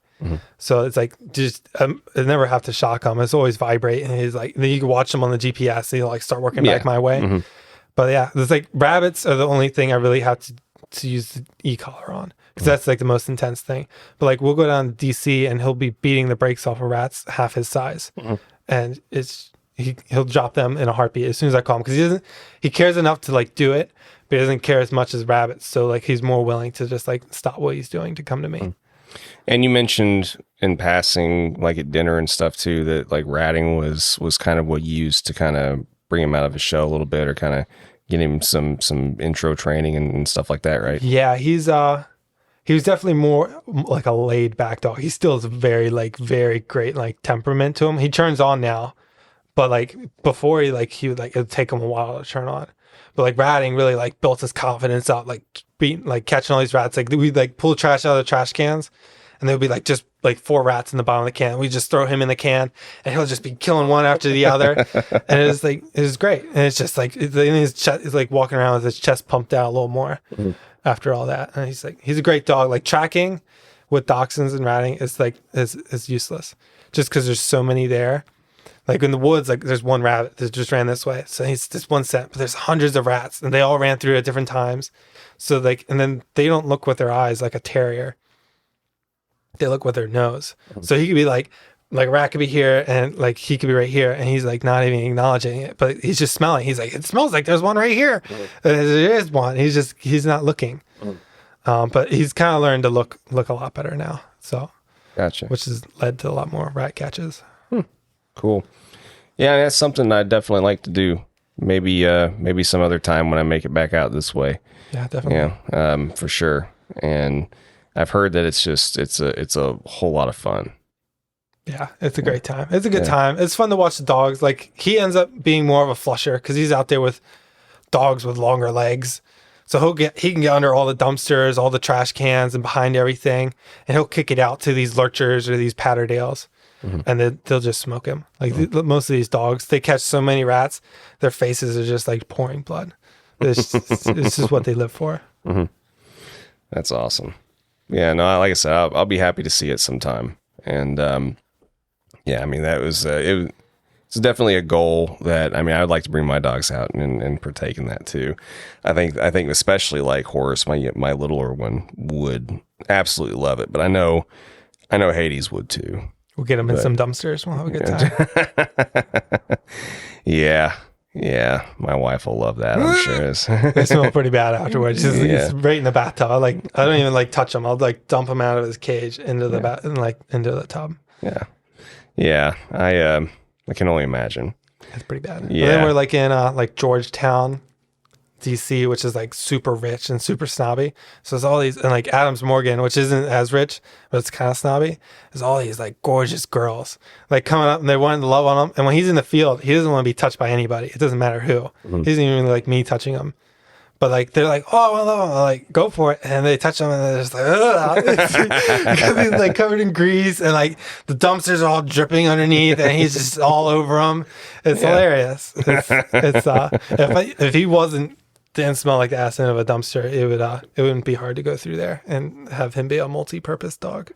So it's like just I never have to shock him. It's always vibrate, and he's like then you can watch him on the GPS. And he'll like start working back my way. But yeah, there's like rabbits are the only thing I really have to use the e-collar on because that's like the most intense thing. But like we'll go down to DC and he'll be beating the brakes off of rats half his size, and he'll drop them in a heartbeat as soon as I call him because he cares enough to like do it, but he doesn't care as much as rabbits. So like he's more willing to just like stop what he's doing to come to me. And you mentioned in passing, like at dinner and stuff too, that like ratting was kind of what you used to kind of bring him out of his shell a little bit, or kind of get him some intro training and stuff like that, right? Yeah, he's he was definitely more like a laid back dog. He still has a very great like temperament to him. He turns on now, but like before he would like, it'd take him a while to turn on. But like ratting really like built his confidence up, like catching all these rats. Like we'd like pull trash out of the trash cans, and there'd be like just like 4 rats in the bottom of the can. We just throw him in the can, and he'll just be killing one after the other. And it was great. And it's just like his chest is like walking around with his chest pumped out a little more after all that. And he's a great dog. Like tracking with dachshunds and ratting is useless, just because there's so many there. Like in the woods, like there's one rabbit that just ran this way. So he's just one scent, but there's hundreds of rats, and they all ran through at different times. So like, and then they don't look with their eyes like a terrier. They look with their nose. So he could be like a rat could be here, and like he could be right here, and he's like not even acknowledging it, but he's just smelling. He's like, it smells like there's one right here. There is one. He's not looking. But he's kind of learned to look a lot better now. So, gotcha. Which has led to a lot more rat catches. Cool. Yeah, that's something I'd definitely like to do. Maybe some other time when I make it back out this way. Yeah, definitely. Yeah, for sure. And I've heard that it's a whole lot of fun. Yeah, it's a great time. It's a good time. It's fun to watch the dogs. Like he ends up being more of a flusher because he's out there with dogs with longer legs. So he can get under all the dumpsters, all the trash cans, and behind everything, and he'll kick it out to these lurchers or these patterdales. And then they'll just smoke him. Like most of these dogs, they catch so many rats, their faces are just like pouring blood. This is what they live for. That's awesome. Yeah, no, like I said, I'll be happy to see it sometime. And yeah, I mean that was it's definitely a goal that I would like to bring my dogs out and partake in that too. I think especially like Horace, my littler one, would absolutely love it. But I know Hades would too. We'll get him in some dumpsters. We'll have a good time. Yeah. My wife will love that, I'm sure. They smell pretty bad afterwards. He's right in the bathtub. I don't even like touch him. I'll like dump him out of his cage into the into the tub. Yeah. I can only imagine. That's pretty bad. Yeah. And then we're like in like Georgetown, DC, which is like super rich and super snobby. So there's all these, and like Adams Morgan, which isn't as rich, but it's kind of snobby. There's all these like gorgeous girls like coming up, and they're wanting to love on him. And when he's in the field, he doesn't want to be touched by anybody. It doesn't matter who. He doesn't even like me touching him. But like they're like, oh, well, like go for it, and they touch him, and they're just like, ugh. Because he's like covered in grease, and like the dumpsters are all dripping underneath, and he's just all over them. It's hilarious. If he didn't smell like the ass end of a dumpster, it wouldn't be hard to go through there and have him be a multi-purpose dog.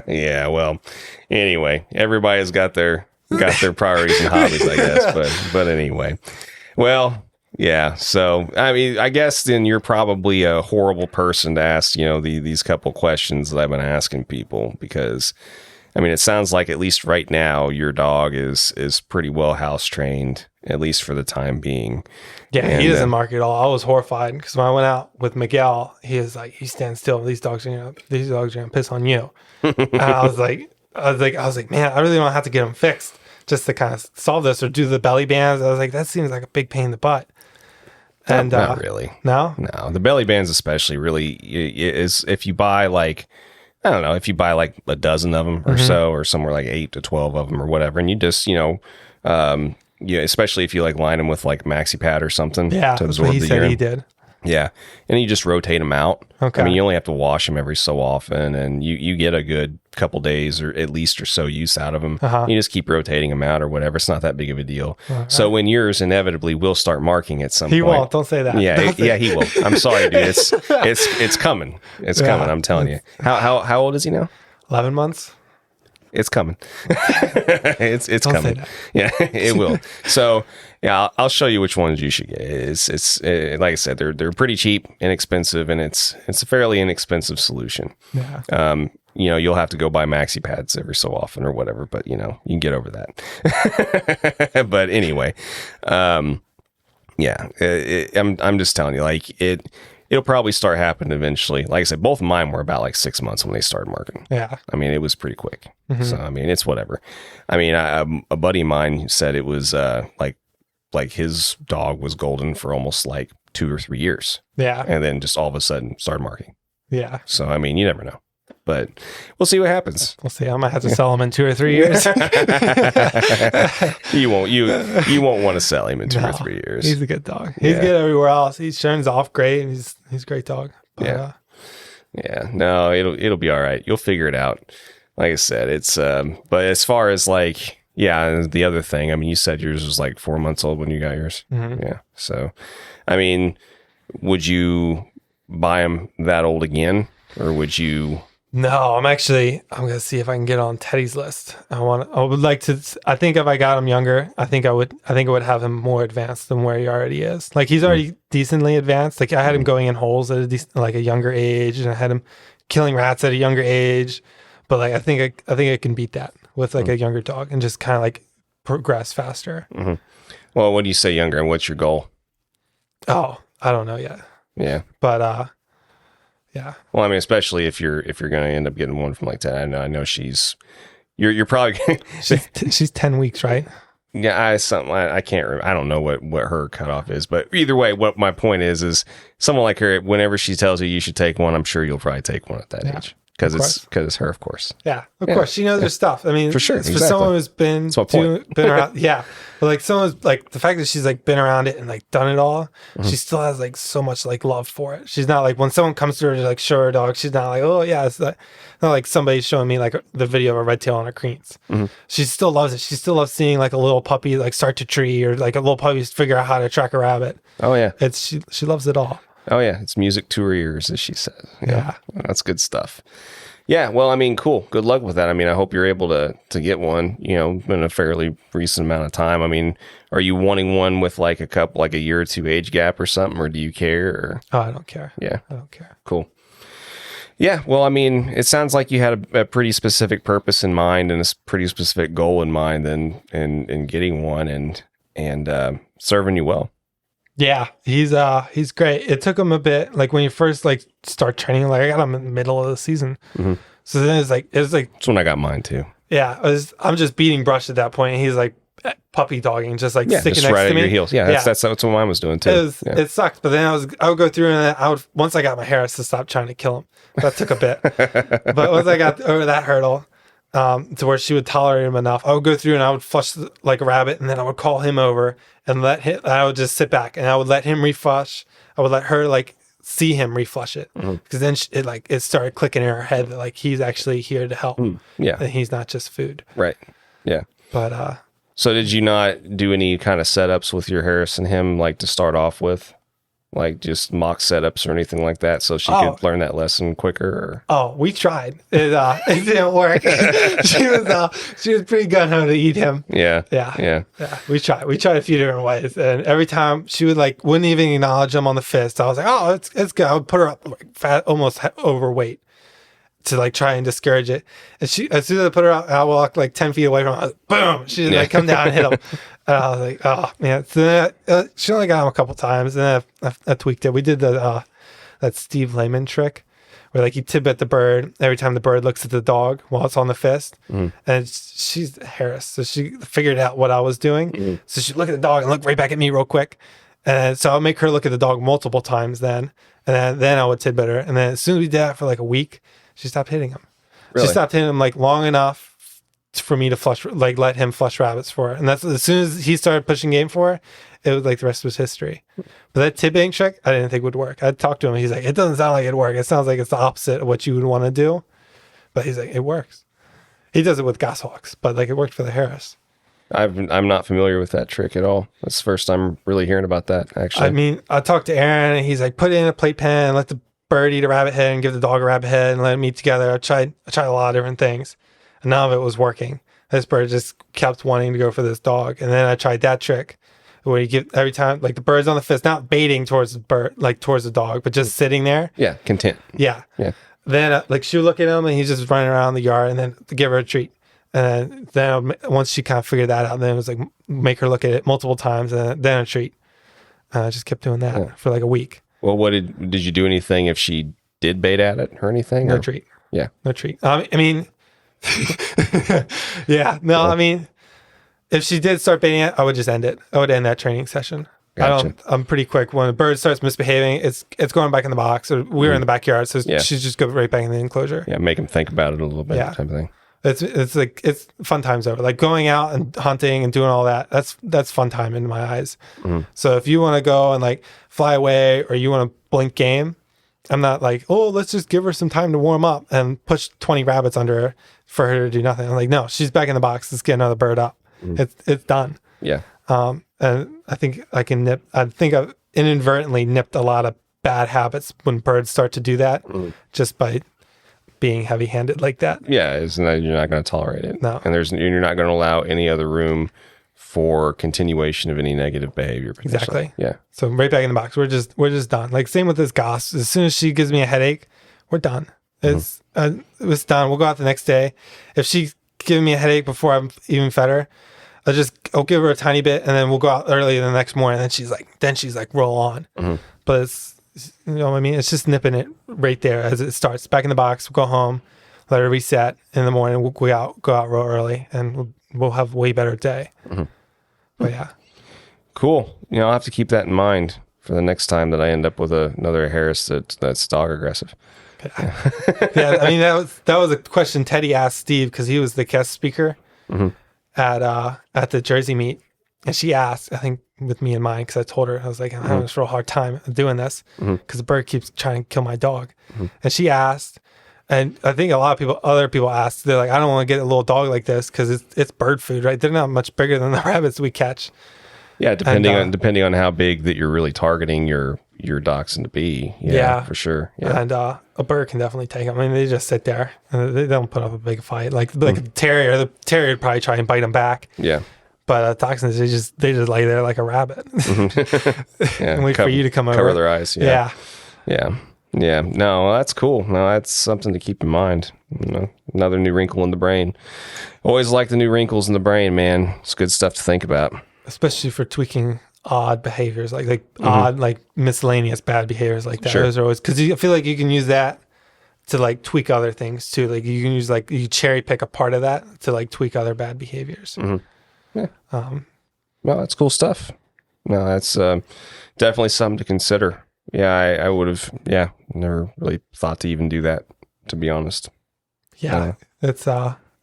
Yeah, well, anyway, everybody's got their priorities and hobbies, I guess. But anyway, well. Yeah, so I guess then you're probably a horrible person to ask, these couple questions that I've been asking people, because it sounds like at least right now your dog is pretty well house trained, at least for the time being. Yeah, and he doesn't mark at all. I was horrified because when I went out with Miguel, he was like, "You stand still. These dogs are gonna piss on you." And I was like, man, I really don't have to get them fixed just to kind of solve this or do the belly bands. I was like, that seems like a big pain in the butt. And not really. No, the belly bands especially really is if you buy like, I don't know, if you buy like a dozen of them or so, or somewhere like 8 to 12 of them or whatever, and you just especially if you like line them with like maxi pad or something to absorb the urine. He did. Yeah, and you just rotate them out. Okay. You only have to wash them every so often, and you get a good couple days or at least or so use out of them. You just keep rotating them out or whatever. It's not that big of a deal. So when yours inevitably will start marking at some point. He won't. Don't say that. Yeah, he will. I'm sorry, dude. It's coming. It's coming. I'm telling you. How old is he now? 11 months. It's coming. it's coming. Yeah, it will. So yeah, I'll show you which ones you should get. It's like I said, they're pretty cheap, inexpensive, and it's a fairly inexpensive solution. Yeah. You'll have to go buy maxi pads every so often or whatever, but you can get over that. But anyway, yeah, I'm just telling you, like it'll probably start happening eventually. Like I said, both of mine were about like 6 months when they started marking. Yeah. It was pretty quick. So, it's whatever. A buddy of mine said it was like his dog was golden for almost like 2 or 3 years. Yeah. And then just all of a sudden started marking. Yeah. So, I mean, you never know. But we'll see what happens. We'll see. I might have to sell him in 2 or 3 years. You won't want to sell him in 2 or 3 years. He's a good dog. He's good everywhere else. He turns off great, and he's a great dog. But, No, it'll be all right. You'll figure it out. Like I said, it's but as far as like, the other thing, I mean, you said yours was like 4 months old when you got yours. Mm-hmm. Yeah. So, I mean, would you buy him that old again, or would you? No, I'm going to see if I can get on Teddy's list. I would like to, I think if I got him younger, I think I would have him more advanced than where he already is. Like he's already decently advanced. Like I had him going in holes at a younger age, and I had him killing rats at a younger age. But like, I think I can beat that with like a younger dog and just kind of like progress faster. Mm-hmm. Well, what do you say younger, and what's your goal? Oh, I don't know yet. Yeah. But, yeah. Well, I mean, especially if you're going to end up getting one from like that. I know you're probably she's 10 weeks, right? Yeah, I can't remember. I don't know what her cutoff is, but either way, what my point is someone like her, whenever she tells you should take one, I'm sure you'll probably take one at that age. Because it's her, of course. Yeah, of course. She knows her stuff. I mean, for sure. For someone who's been around, but like someone's like the fact that she's like been around it and like done it all, she still has like so much like love for it. She's not like when someone comes to her to like show her dog, she's not like, oh yeah, it's not like somebody showing me like the video of a red tail on her creams. She still loves it. She still loves seeing like a little puppy like start to tree, or like a little puppy figure out how to track a rabbit. Oh yeah, she loves it all. Oh yeah, it's music to her ears, as she said. Yeah, that's good stuff. Yeah, well, I mean, cool. Good luck with that. I mean, I hope you're able to get one, in a fairly recent amount of time. I mean, are you wanting one with like a year or two age gap or something, or do you care? Or? Oh, I don't care. Yeah, I don't care. Cool. Yeah, well, I mean, it sounds like you had a pretty specific purpose in mind and a pretty specific goal in mind in getting one and serving you well. Yeah, he's great. It took him a bit, like when you first like start training. Like I got him in the middle of the season, so then it's like that's when I got mine too. Yeah, I'm just beating brush at that point. And he's like puppy dogging, just like sticking just next right to at me. your heels. Yeah, that's what mine was doing too. It sucked, but then I would go through and once I got my Harris to stop trying to kill him. That took a bit, but once I got over that hurdle, to where she would tolerate him enough, I would go through and I would flush like a rabbit, and then I would call him over and I would just sit back and I would let him reflush. I would let her like see him reflush it, because then it started clicking in her head that like he's actually here to help. Yeah, and he's not just food. Right. Yeah. But so did you not do any kind of setups with your Harris and him, like to start off with? Like just mock setups or anything like that, so she could learn that lesson quicker? Or? Oh, we tried. It didn't work. She was pretty gung-ho to eat him. Yeah. We tried a few different ways, and every time she wouldn't even acknowledge him on the fist. I was like, oh, it's good. I would put her up like fat, almost overweight, to like try and discourage it. And she, as soon as I put her up, I walked like 10 feet away from her. I was like, boom! She like come down and hit him. And I was like, oh man. So then she only got him a couple times, and then I tweaked it. We did that Steve Lehman trick, where like you tip at the bird every time the bird looks at the dog while it's on the fist. And she's Harris, so she figured out what I was doing. So she'd look at the dog and look right back at me real quick. And so I'll make her look at the dog multiple times then. And then I would tidbit her. And then as soon as we did that for like a week, she stopped hitting him. Really? She stopped hitting him like long enough for me to let him flush rabbits for her. And that's as soon as he started pushing game for her, it was like the rest was history. But that tipping trick, I didn't think would work. I talked to him. He's like, it doesn't sound like it'd work. It sounds like it's the opposite of what you would want to do. But he's like, it works. He does it with goshawks, but like it worked for the Harris. I'm not familiar with that trick at all. That's the first time I'm really hearing about that, actually. I mean, I talked to Aaron, and he's like, put it in a plate pen, let the bird eat a rabbit head, and give the dog a rabbit head, and let them eat together. I tried a lot of different things, and none of it was working. This bird just kept wanting to go for this dog. And then I tried that trick where you give every time, like the bird's on the fist, not baiting towards the bird, like towards the dog, but just sitting there. Yeah, content. Yeah. Then like she would look at him, and he's just running around the yard, and then to give her a treat. And then once she kind of figured that out, then it was like make her look at it multiple times, and then a treat. I just kept doing that for like a week. Well, did you do anything if she did bait at it or anything? No treat. Yeah. No treat. I mean, yeah. No, I mean, if she did start baiting it, I would just end it. I would end that training session. Gotcha. I'm pretty quick. When a bird starts misbehaving, it's going back in the box. Or we were in the backyard, so she's just go right back in the enclosure. Yeah, make them think about it a little bit, type of thing. It's like it's fun times over. Like going out and hunting and doing all that. That's fun time in my eyes. So if you want to go and like fly away or you want to blink game, I'm not like, oh, let's just give her some time to warm up and push 20 rabbits under her for her to do nothing. I'm like, no, she's back in the box. Let's get another bird up. It's done. Yeah. And I think I've inadvertently nipped a lot of bad habits when birds start to do that just by being heavy-handed like that. Yeah, you're not going to tolerate it. No. And you're not going to allow any other room for continuation of any negative behavior. Exactly. Yeah. So right back in the box. We're just done. Like same with this goss. As soon as she gives me a headache, we're done. It's done. We'll go out the next day. If she's giving me a headache before I've even fed her, I'll give her a tiny bit, and then we'll go out early the next morning. And she's like, roll on. But it's, you know what I mean? It's just nipping it right there as it starts. Back in the box, we'll go home, let her reset in the morning. We'll go out real early, and we'll have a way better day. But yeah. Cool. I'll have to keep that in mind for the next time that I end up with another Harris that's dog aggressive. Yeah, I mean, that was a question Teddy asked Steve because he was the guest speaker at the Jersey meet, and she asked, I think with me in mind, because I told her I was like, I'm having this real hard time doing this because the bird keeps trying to kill my dog, and she asked, and I think a lot of other people asked, they're like, I don't want to get a little dog like this because it's bird food, right? They're not much bigger than the rabbits we catch. Yeah, depending on how big that you're really targeting your dachshund to be. Yeah, for sure. Yeah. And a bird can definitely take them. I mean, they just sit there and they don't put up a big fight. Like a terrier, the terrier would probably try and bite them back. Yeah. But dachshunds, they just lay there like a rabbit and wait for you to come over. Cover their eyes. Yeah. Yeah. No, that's cool. No, that's something to keep in mind. Another new wrinkle in the brain. Always like the new wrinkles in the brain, man. It's good stuff to think about. Especially for tweaking odd behaviors, like odd, like miscellaneous bad behaviors like that. Sure. Those are always, because I feel like you can use that to like tweak other things too. Like you can use you cherry pick a part of that to like tweak other bad behaviors. Yeah. Well, that's cool stuff. No, that's definitely something to consider. Yeah, I would have, never really thought to even do that, to be honest. Yeah, it's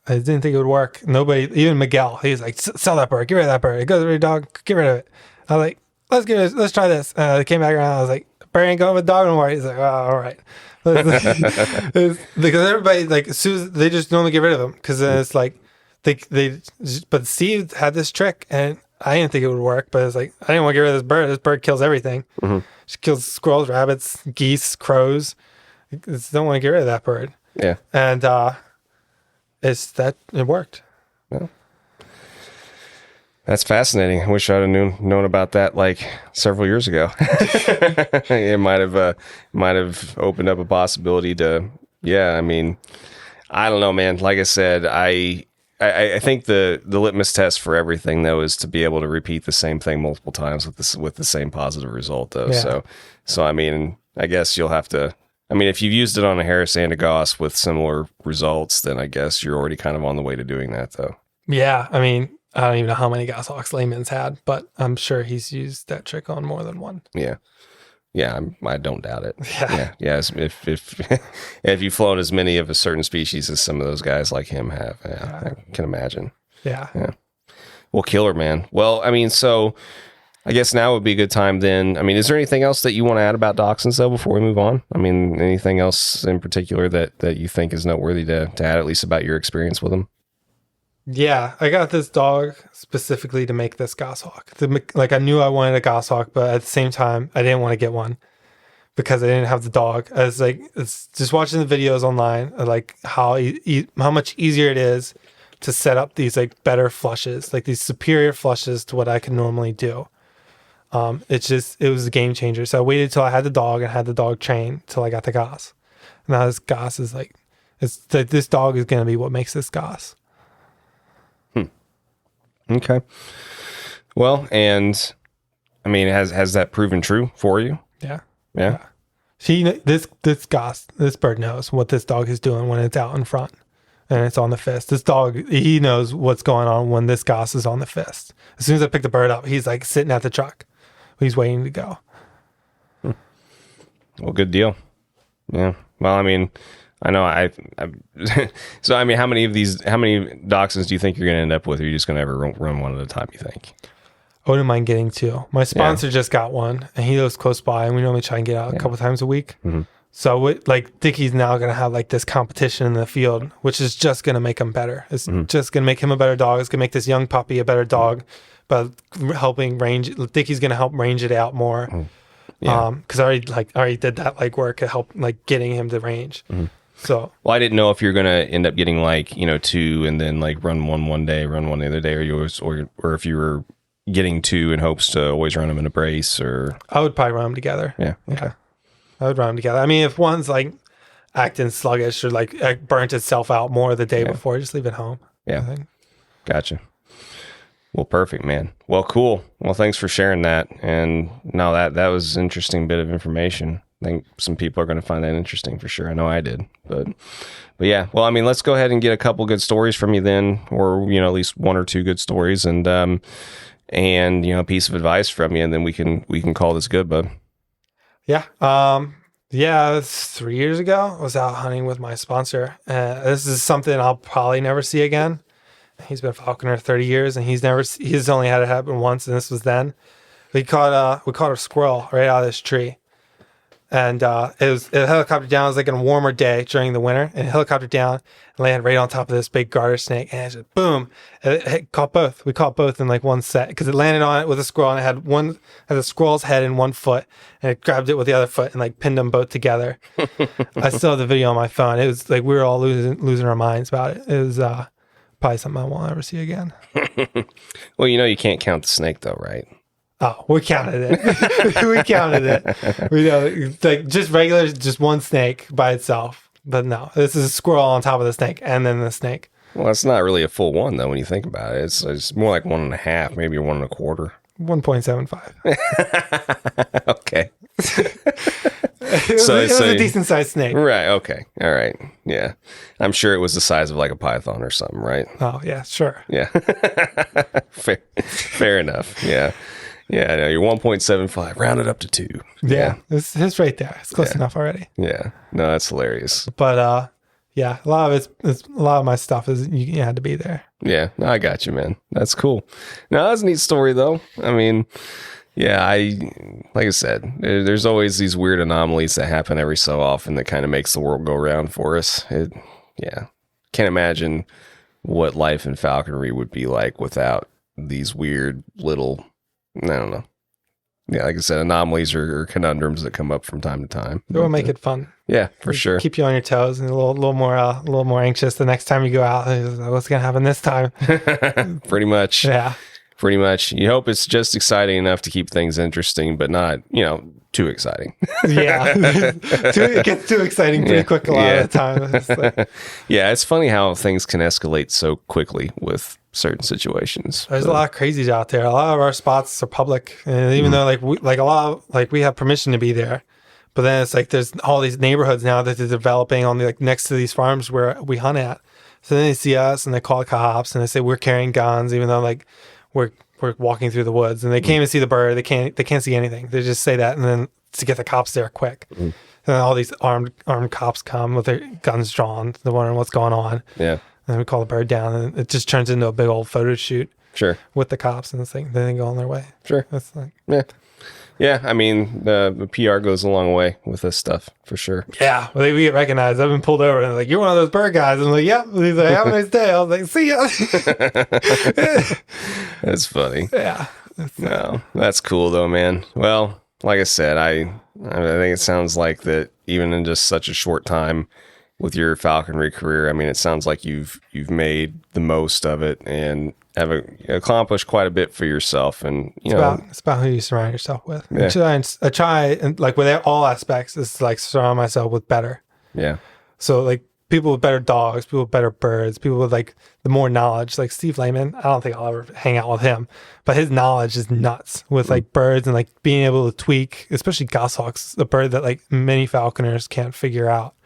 I didn't think it would work. Nobody, even Miguel, he's like, sell that bird, get rid of that bird. It goes to your dog, get rid of it. I was like, let's try this. They came back around. I was like, bird ain't going with dog no more. He's like, oh, all right. Because everybody, like, as soon as they just normally get rid of them, because then it's like, but Steve had this trick, and I didn't think it would work, but it's like, I didn't want to get rid of this bird. This bird kills everything. She kills squirrels, rabbits, geese, crows. I just don't want to get rid of that bird. Yeah. And it worked. Yeah. That's fascinating. I wish I'd have known about that like several years ago. It might have opened up a possibility to. Yeah, I mean, I don't know, man. Like I said, I think the litmus test for everything though is to be able to repeat the same thing multiple times with the same positive result though. Yeah. So I mean, I guess you'll have to. I mean, if you've used it on a Harris and a Goss with similar results, then I guess you're already kind of on the way to doing that, though. Yeah, I mean, I don't even know how many goshawks Lehman's had, but I'm sure he's used that trick on more than one. Yeah, I don't doubt it. Yeah. If you've flown as many of a certain species as some of those guys like him have, I can imagine. Yeah. Well, killer, man. Well, I mean, so. I guess now would be a good time then. I mean, is there anything else that you want to add about dachshunds though before we move on? I mean, anything else in particular that you think is noteworthy to add, at least about your experience with them? Yeah, I got this dog specifically to make this goshawk. Like I knew I wanted a goshawk, but at the same time, I didn't want to get one because I didn't have the dog. I was like, it's just watching the videos online, like how much easier it is to set up these like better flushes, like these superior flushes to what I can normally do. It was a game changer. So I waited till I had the dog and had the dog trained till I got the Goss. Now this Goss is like, this dog is going to be what makes this Goss. Okay. Well, and I mean, has that proven true for you? Yeah. Yeah. This Goss, this bird knows what this dog is doing when it's out in front and it's on the fist. This dog, he knows what's going on when this Goss is on the fist. As soon as I pick the bird up, he's like sitting at the truck. he's waiting to go. Well, good deal. Yeah. Well, I mean, I know so, I mean, how many dachshunds do you think you're going to end up with? Or are you just going to ever run one at a time, you think? I wouldn't mind getting two. My sponsor just got one, and he lives close by, and we normally try and get out a couple times a week. Mm-hmm. So, Dickie's now going to have like this competition in the field, which is just going to make him better. It's just going to make him a better dog. It's going to make this young puppy a better dog, but helping range. Dickie's going to help range it out more. Mm-hmm. Yeah. Because I already did that work to help getting him to range. Mm-hmm. So, well, I didn't know if you're going to end up getting two and then run one day, run one the other day, or if you were getting two in hopes to always run them in a brace, or I would probably run them together. Yeah. Okay. Yeah. I would run them together. I mean, if one's acting sluggish or burnt itself out more the day before, just leave it home. Yeah. Gotcha. Well, perfect, man. Well, cool. Well, thanks for sharing that. And no, that was an interesting bit of information. I think some people are going to find that interesting for sure. I know I did, but yeah. Well, I mean, let's go ahead and get a couple good stories from you then, or at least one or two good stories, and a piece of advice from you, and then we can call this good, bud. Yeah. It's 3 years ago. I was out hunting with my sponsor. This is something I'll probably never see again. He's been a falconer 30 years, and he's only had it happen once, and this was then. We caught a squirrel right out of this tree. And it helicoptered down. It was like in a warmer day during the winter, and it helicoptered down and landed right on top of this big garter snake. And it just boom! It caught both. We caught both in one set because it landed on it with a squirrel, and it had the squirrel's head in one foot, and it grabbed it with the other foot and pinned them both together. I still have the video on my phone. It was we were all losing our minds about it. It was probably something I won't ever see again. Well, you can't count the snake though, right? Oh, we counted it. We counted it. We know, just one snake by itself. But no, this is a squirrel on top of the snake, and then the snake. Well, it's not really a full one, though, when you think about it. It's more like 1.5, maybe 1.25. 1.75. Okay. It was a decent sized snake. Right. Okay. All right. Yeah. I'm sure it was the size of a python or something, right? Oh, yeah, sure. Yeah. Fair enough. Yeah. Yeah, no, you're 1.75. Round it up to 2. Yeah. It's right there. It's close enough already. Yeah. No, that's hilarious. But a lot of my stuff is you had to be there. Yeah. No, I got you, man. That's cool. No, that's a neat story though. I mean, yeah, like I said, there's always these weird anomalies that happen every so often that kind of makes the world go round for us. Can't imagine what life in falconry would be like without these weird little, I don't know. Yeah, like I said, anomalies or conundrums that come up from time to time. It will make it fun. Yeah, for sure. Keep you on your toes and a little more anxious the next time you go out. What's going to happen this time? Pretty much. Yeah. Pretty much. You hope it's just exciting enough to keep things interesting, but not, too exciting. Yeah. It gets too exciting pretty quick a lot of the time. Yeah, it's funny how things can escalate so quickly with certain situations. There's a lot of crazies out there. A lot of our spots are public, and even though we have permission to be there, but then it's there's all these neighborhoods now that they're developing on next to these farms where we hunt at. So then they see us and they call the cops and they say we're carrying guns, even though we're walking through the woods, and they can't even see the bird. They can't see anything. They just say that, and then to get the cops there quick. And then all these armed cops come with their guns drawn. They're wondering what's going on. Yeah. And then we call the bird down, and it just turns into a big old photo shoot. Sure. With the cops, and then they go on their way. Sure. That's Yeah. I mean, the PR goes a long way with this stuff for sure. Yeah. Well, we get recognized. I've been pulled over, and they're you're one of those bird guys. I'm like, yeah. He's like, have a nice day. I was like, see ya. That's funny. Yeah. No, that's cool though, man. Well, like I said, I think it sounds like that even in just such a short time with your falconry career, I mean, it sounds like you've made the most of it and have accomplished quite a bit for yourself. And it's about who you surround yourself with. Yeah. I try and with all aspects, is surround myself with better. Yeah. So people with better dogs, people with better birds, people with the more knowledge. Like Steve Lehman, I don't think I'll ever hang out with him, but his knowledge is nuts with birds and being able to tweak, especially goshawks, the bird that many falconers can't figure out.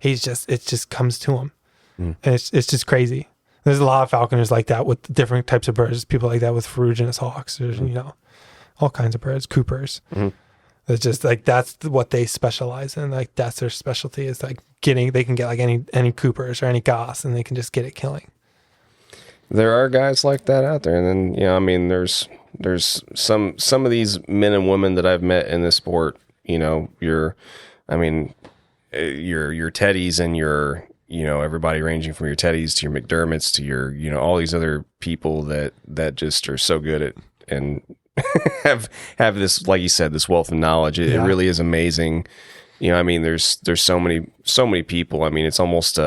It just comes to him, and it's just crazy. There's a lot of falconers like that with different types of birds. People like that with ferruginous hawks, or, all kinds of birds, Coopers. It's just like that's what they specialize in. Like that's their specialty is like they can get like any Coopers or any Goss, and they can just get it killing. There are guys like that out there, and then I mean, there's some of these men and women that I've met in this sport. Your Teddies and your everybody ranging from your Teddies to your McDermotts to your all these other people that just are so good at and have this, like you said, this wealth of knowledge. It really is amazing. I mean, there's so many people. I mean, it's almost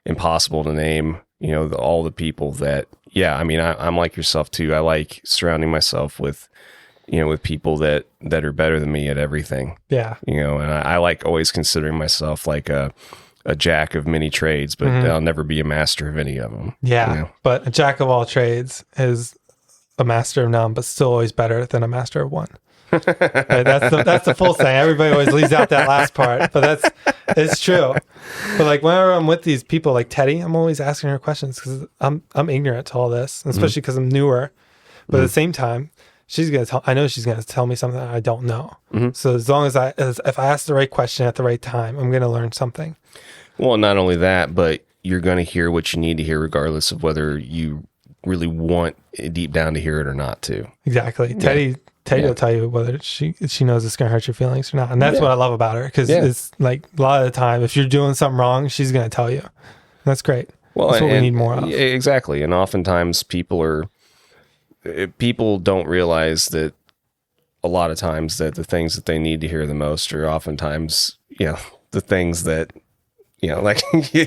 impossible to name all the people that. Yeah, I mean, I'm like yourself too. I like surrounding myself with with people that are better than me at everything. Yeah, and I like always considering myself like a jack of many trades, but I'll never be a master of any of them. Yeah, but a jack of all trades is a master of none, but still always better than a master of one. Right, that's the full saying. Everybody always leaves out that last part, but it's true. But like whenever I'm with these people like Teddy, I'm always asking her questions because I'm ignorant to all this, especially because I'm newer. But at the same time, I know she's gonna tell me something that I don't know. So as long as if I ask the right question at the right time, I'm gonna learn something. Well, not only that, but you're gonna hear what you need to hear, regardless of whether you really want deep down to hear it or not. Too exactly, Teddy will tell you whether she knows it's going to hurt your feelings or not. And that's what I love about her, because it's like a lot of the time, if you're doing something wrong, she's going to tell you. That's great. Well, that's what we need more of. Exactly. And oftentimes people don't realize that a lot of times that the things that they need to hear the most are oftentimes, the things that, like put your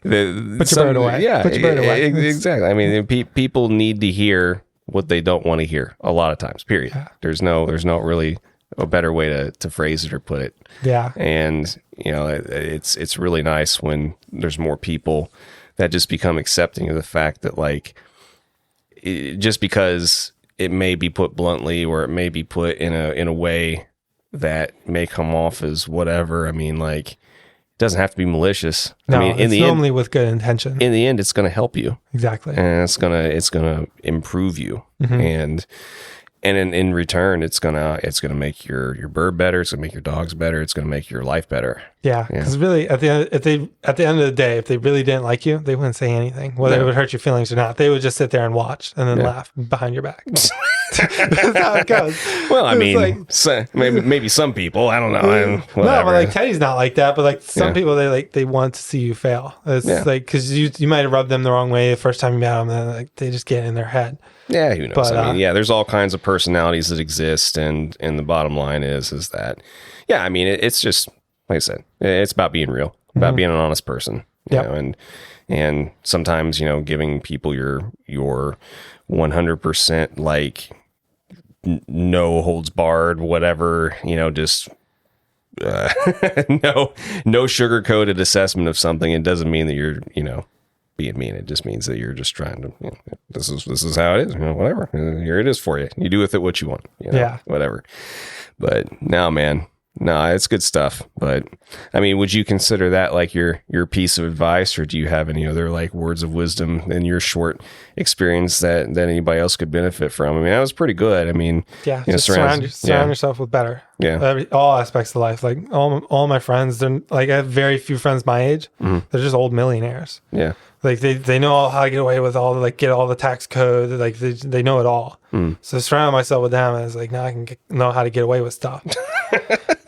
bird away. Yeah, put your bird away. Exactly. I mean, people need to hear what they don't want to hear a lot of times, period. Yeah. There's no really a better way to phrase it or put it. Yeah. And, it's really nice when there's more people that just become accepting of the fact that like, just because it may be put bluntly or it may be put in a way that may come off as whatever. I mean, like, it doesn't have to be malicious. No, I mean, it's normally with good intention. In the end, it's going to help you. Exactly. And it's gonna improve you. And in return, it's gonna make your bird better. It's gonna make your dogs better. It's gonna make your life better. Yeah, because really, at the end of the day, if they really didn't like you, they wouldn't say anything, whether it would hurt your feelings or not. They would just sit there and watch and then laugh behind your back. That's how it goes. Well, I mean, maybe some people. I don't know. No, but like Teddy's not like that. But like some people, they want to see you fail. It's like because you might have rubbed them the wrong way the first time you met them, and then like they just get in their head. Yeah, who knows? But, I mean, there's all kinds of personalities that exist, and the bottom line is that, I mean, it's just like I said, it's about being real, about being an honest person, you know, and sometimes giving people your 100% like no holds barred, whatever, just no sugar coated assessment of something. It doesn't mean that you're being mean. It just means that you're just trying to, this is how it is, whatever. Here it is for you. You do with it what you want, whatever. But no, man, it's good stuff. But I mean, would you consider that like your piece of advice, or do you have any other like words of wisdom in your short experience that anybody else could benefit from? I mean, that was pretty good. I mean, just surround yourself with better. Yeah. All aspects of life. Like all my friends, they're like, I have very few friends my age. They're just old millionaires. Yeah. Like they know how to get away with get all the tax code. Like they know it all. So surround myself with them, and it's like, now I can know how to get away with stuff.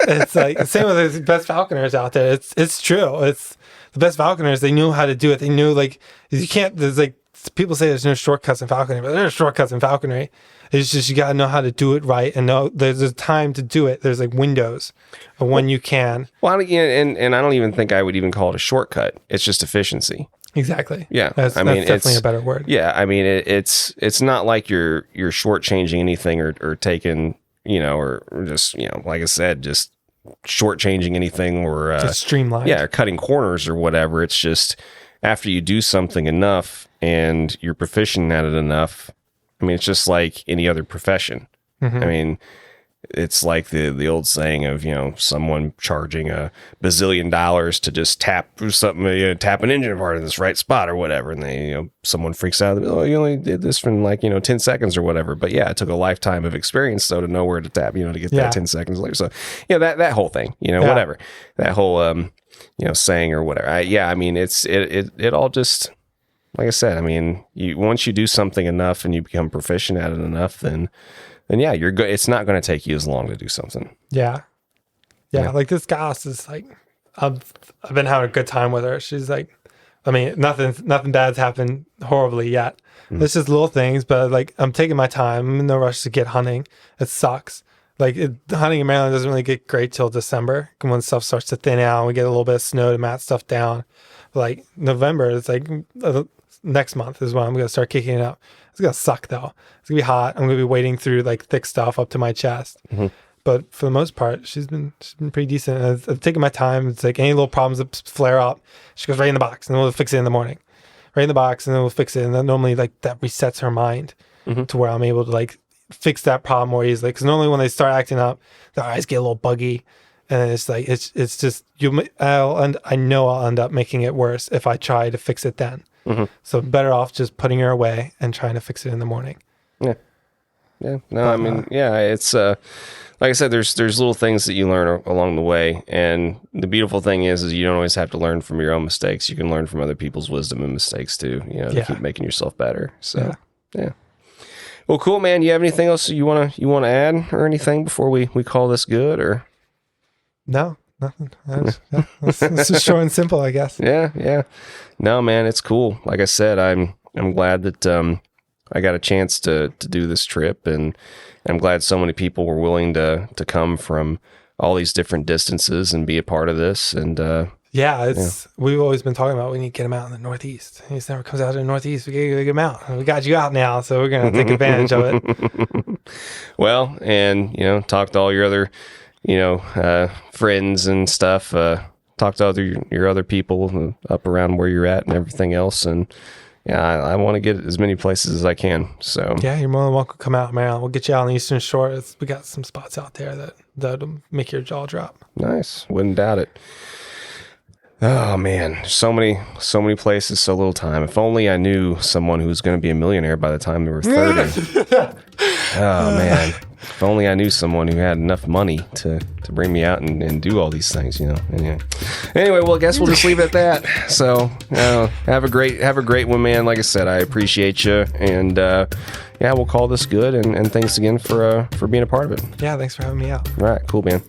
It's like the same with the best falconers out there. It's true. It's the best falconers. They knew how to do it. They knew like you can't. There's like people say there's no shortcuts in falconry, but there's shortcuts in falconry. It's just you got to know how to do it right, and know there's a time to do it. There's like windows of when you can. Well, and I don't even think I would even call it a shortcut. It's just efficiency. Exactly. Yeah. That's definitely a better word. Yeah. I mean, it's not like you're shortchanging anything or taking, or just, like I said, just shortchanging anything or just streamlined. Yeah. Or cutting corners or whatever. It's just after you do something enough and you're proficient at it enough. I mean, it's just like any other profession. I mean, it's like the old saying of, someone charging $1 bazillion to just tap something, tap an engine part in this right spot or whatever. And they, someone freaks out. Oh, you only did this for like, 10 seconds or whatever. But yeah, it took a lifetime of experience though to know where to tap, to get that 10 seconds later. So, that whole thing, whatever, that whole, saying or whatever. It all just, like I said, once you do something enough and you become proficient at it enough, then yeah, you're good. It's not going to take you as long to do something. Yeah. Like this goss is like, I've been having a good time with her. She's like, nothing bad's happened horribly yet. It's just little things, but like I'm taking my time. I'm in no rush to get hunting. It sucks. Like hunting in Maryland doesn't really get great till December when stuff starts to thin out and we get a little bit of snow to mat stuff down. But like November, it's like next month is when I'm going to start kicking it up. It's going to suck though. It's going to be hot. I'm going to be wading through like thick stuff up to my chest. But for the most part, she's been pretty decent. I've taken my time. It's like any little problems that flare up, she goes right in the box and then we'll fix it in the morning. Right in the box and then we'll fix it. And then normally like that resets her mind to where I'm able to like fix that problem more easily. Because normally when they start acting up, their eyes get a little buggy. And it's like, it's just, I know I'll end up making it worse if I try to fix it then. So better off just putting her away and trying to fix it in the morning. Yeah. No, it's, like I said, there's little things that you learn along the way. And the beautiful thing is you don't always have to learn from your own mistakes. You can learn from other people's wisdom and mistakes too, to keep making yourself better. So, yeah. Well, cool, man. You have anything else you want to add or anything before we call this good or? No, nothing. It's just short and simple, I guess. Yeah. No, man, it's cool. Like I said, I'm glad that I got a chance to do this trip, and I'm glad so many people were willing to come from all these different distances and be a part of this. And we've always been talking about we need to get him out in the Northeast. He never comes out in the Northeast. We got to get him out. We got you out now, so we're going to take advantage of it. Well, and talk to all your other friends and stuff, talk to your other people up around where you're at and everything else. And I want to get as many places as I can. So yeah, you're more than welcome to come out, man. We'll get you out on the Eastern Shore. We got some spots out there that'll make your jaw drop. Nice. Wouldn't doubt it. Oh man, so many places, so little time. If only I knew someone who was going to be a millionaire by the time they were 30. Oh man, if only I knew someone who had enough money to bring me out and do all these things, Anyway, well, I guess we'll just leave it at that. So, have a great one, man. Like I said, I appreciate you, and we'll call this good. And thanks again for being a part of it. Yeah, thanks for having me out. All right, cool, man.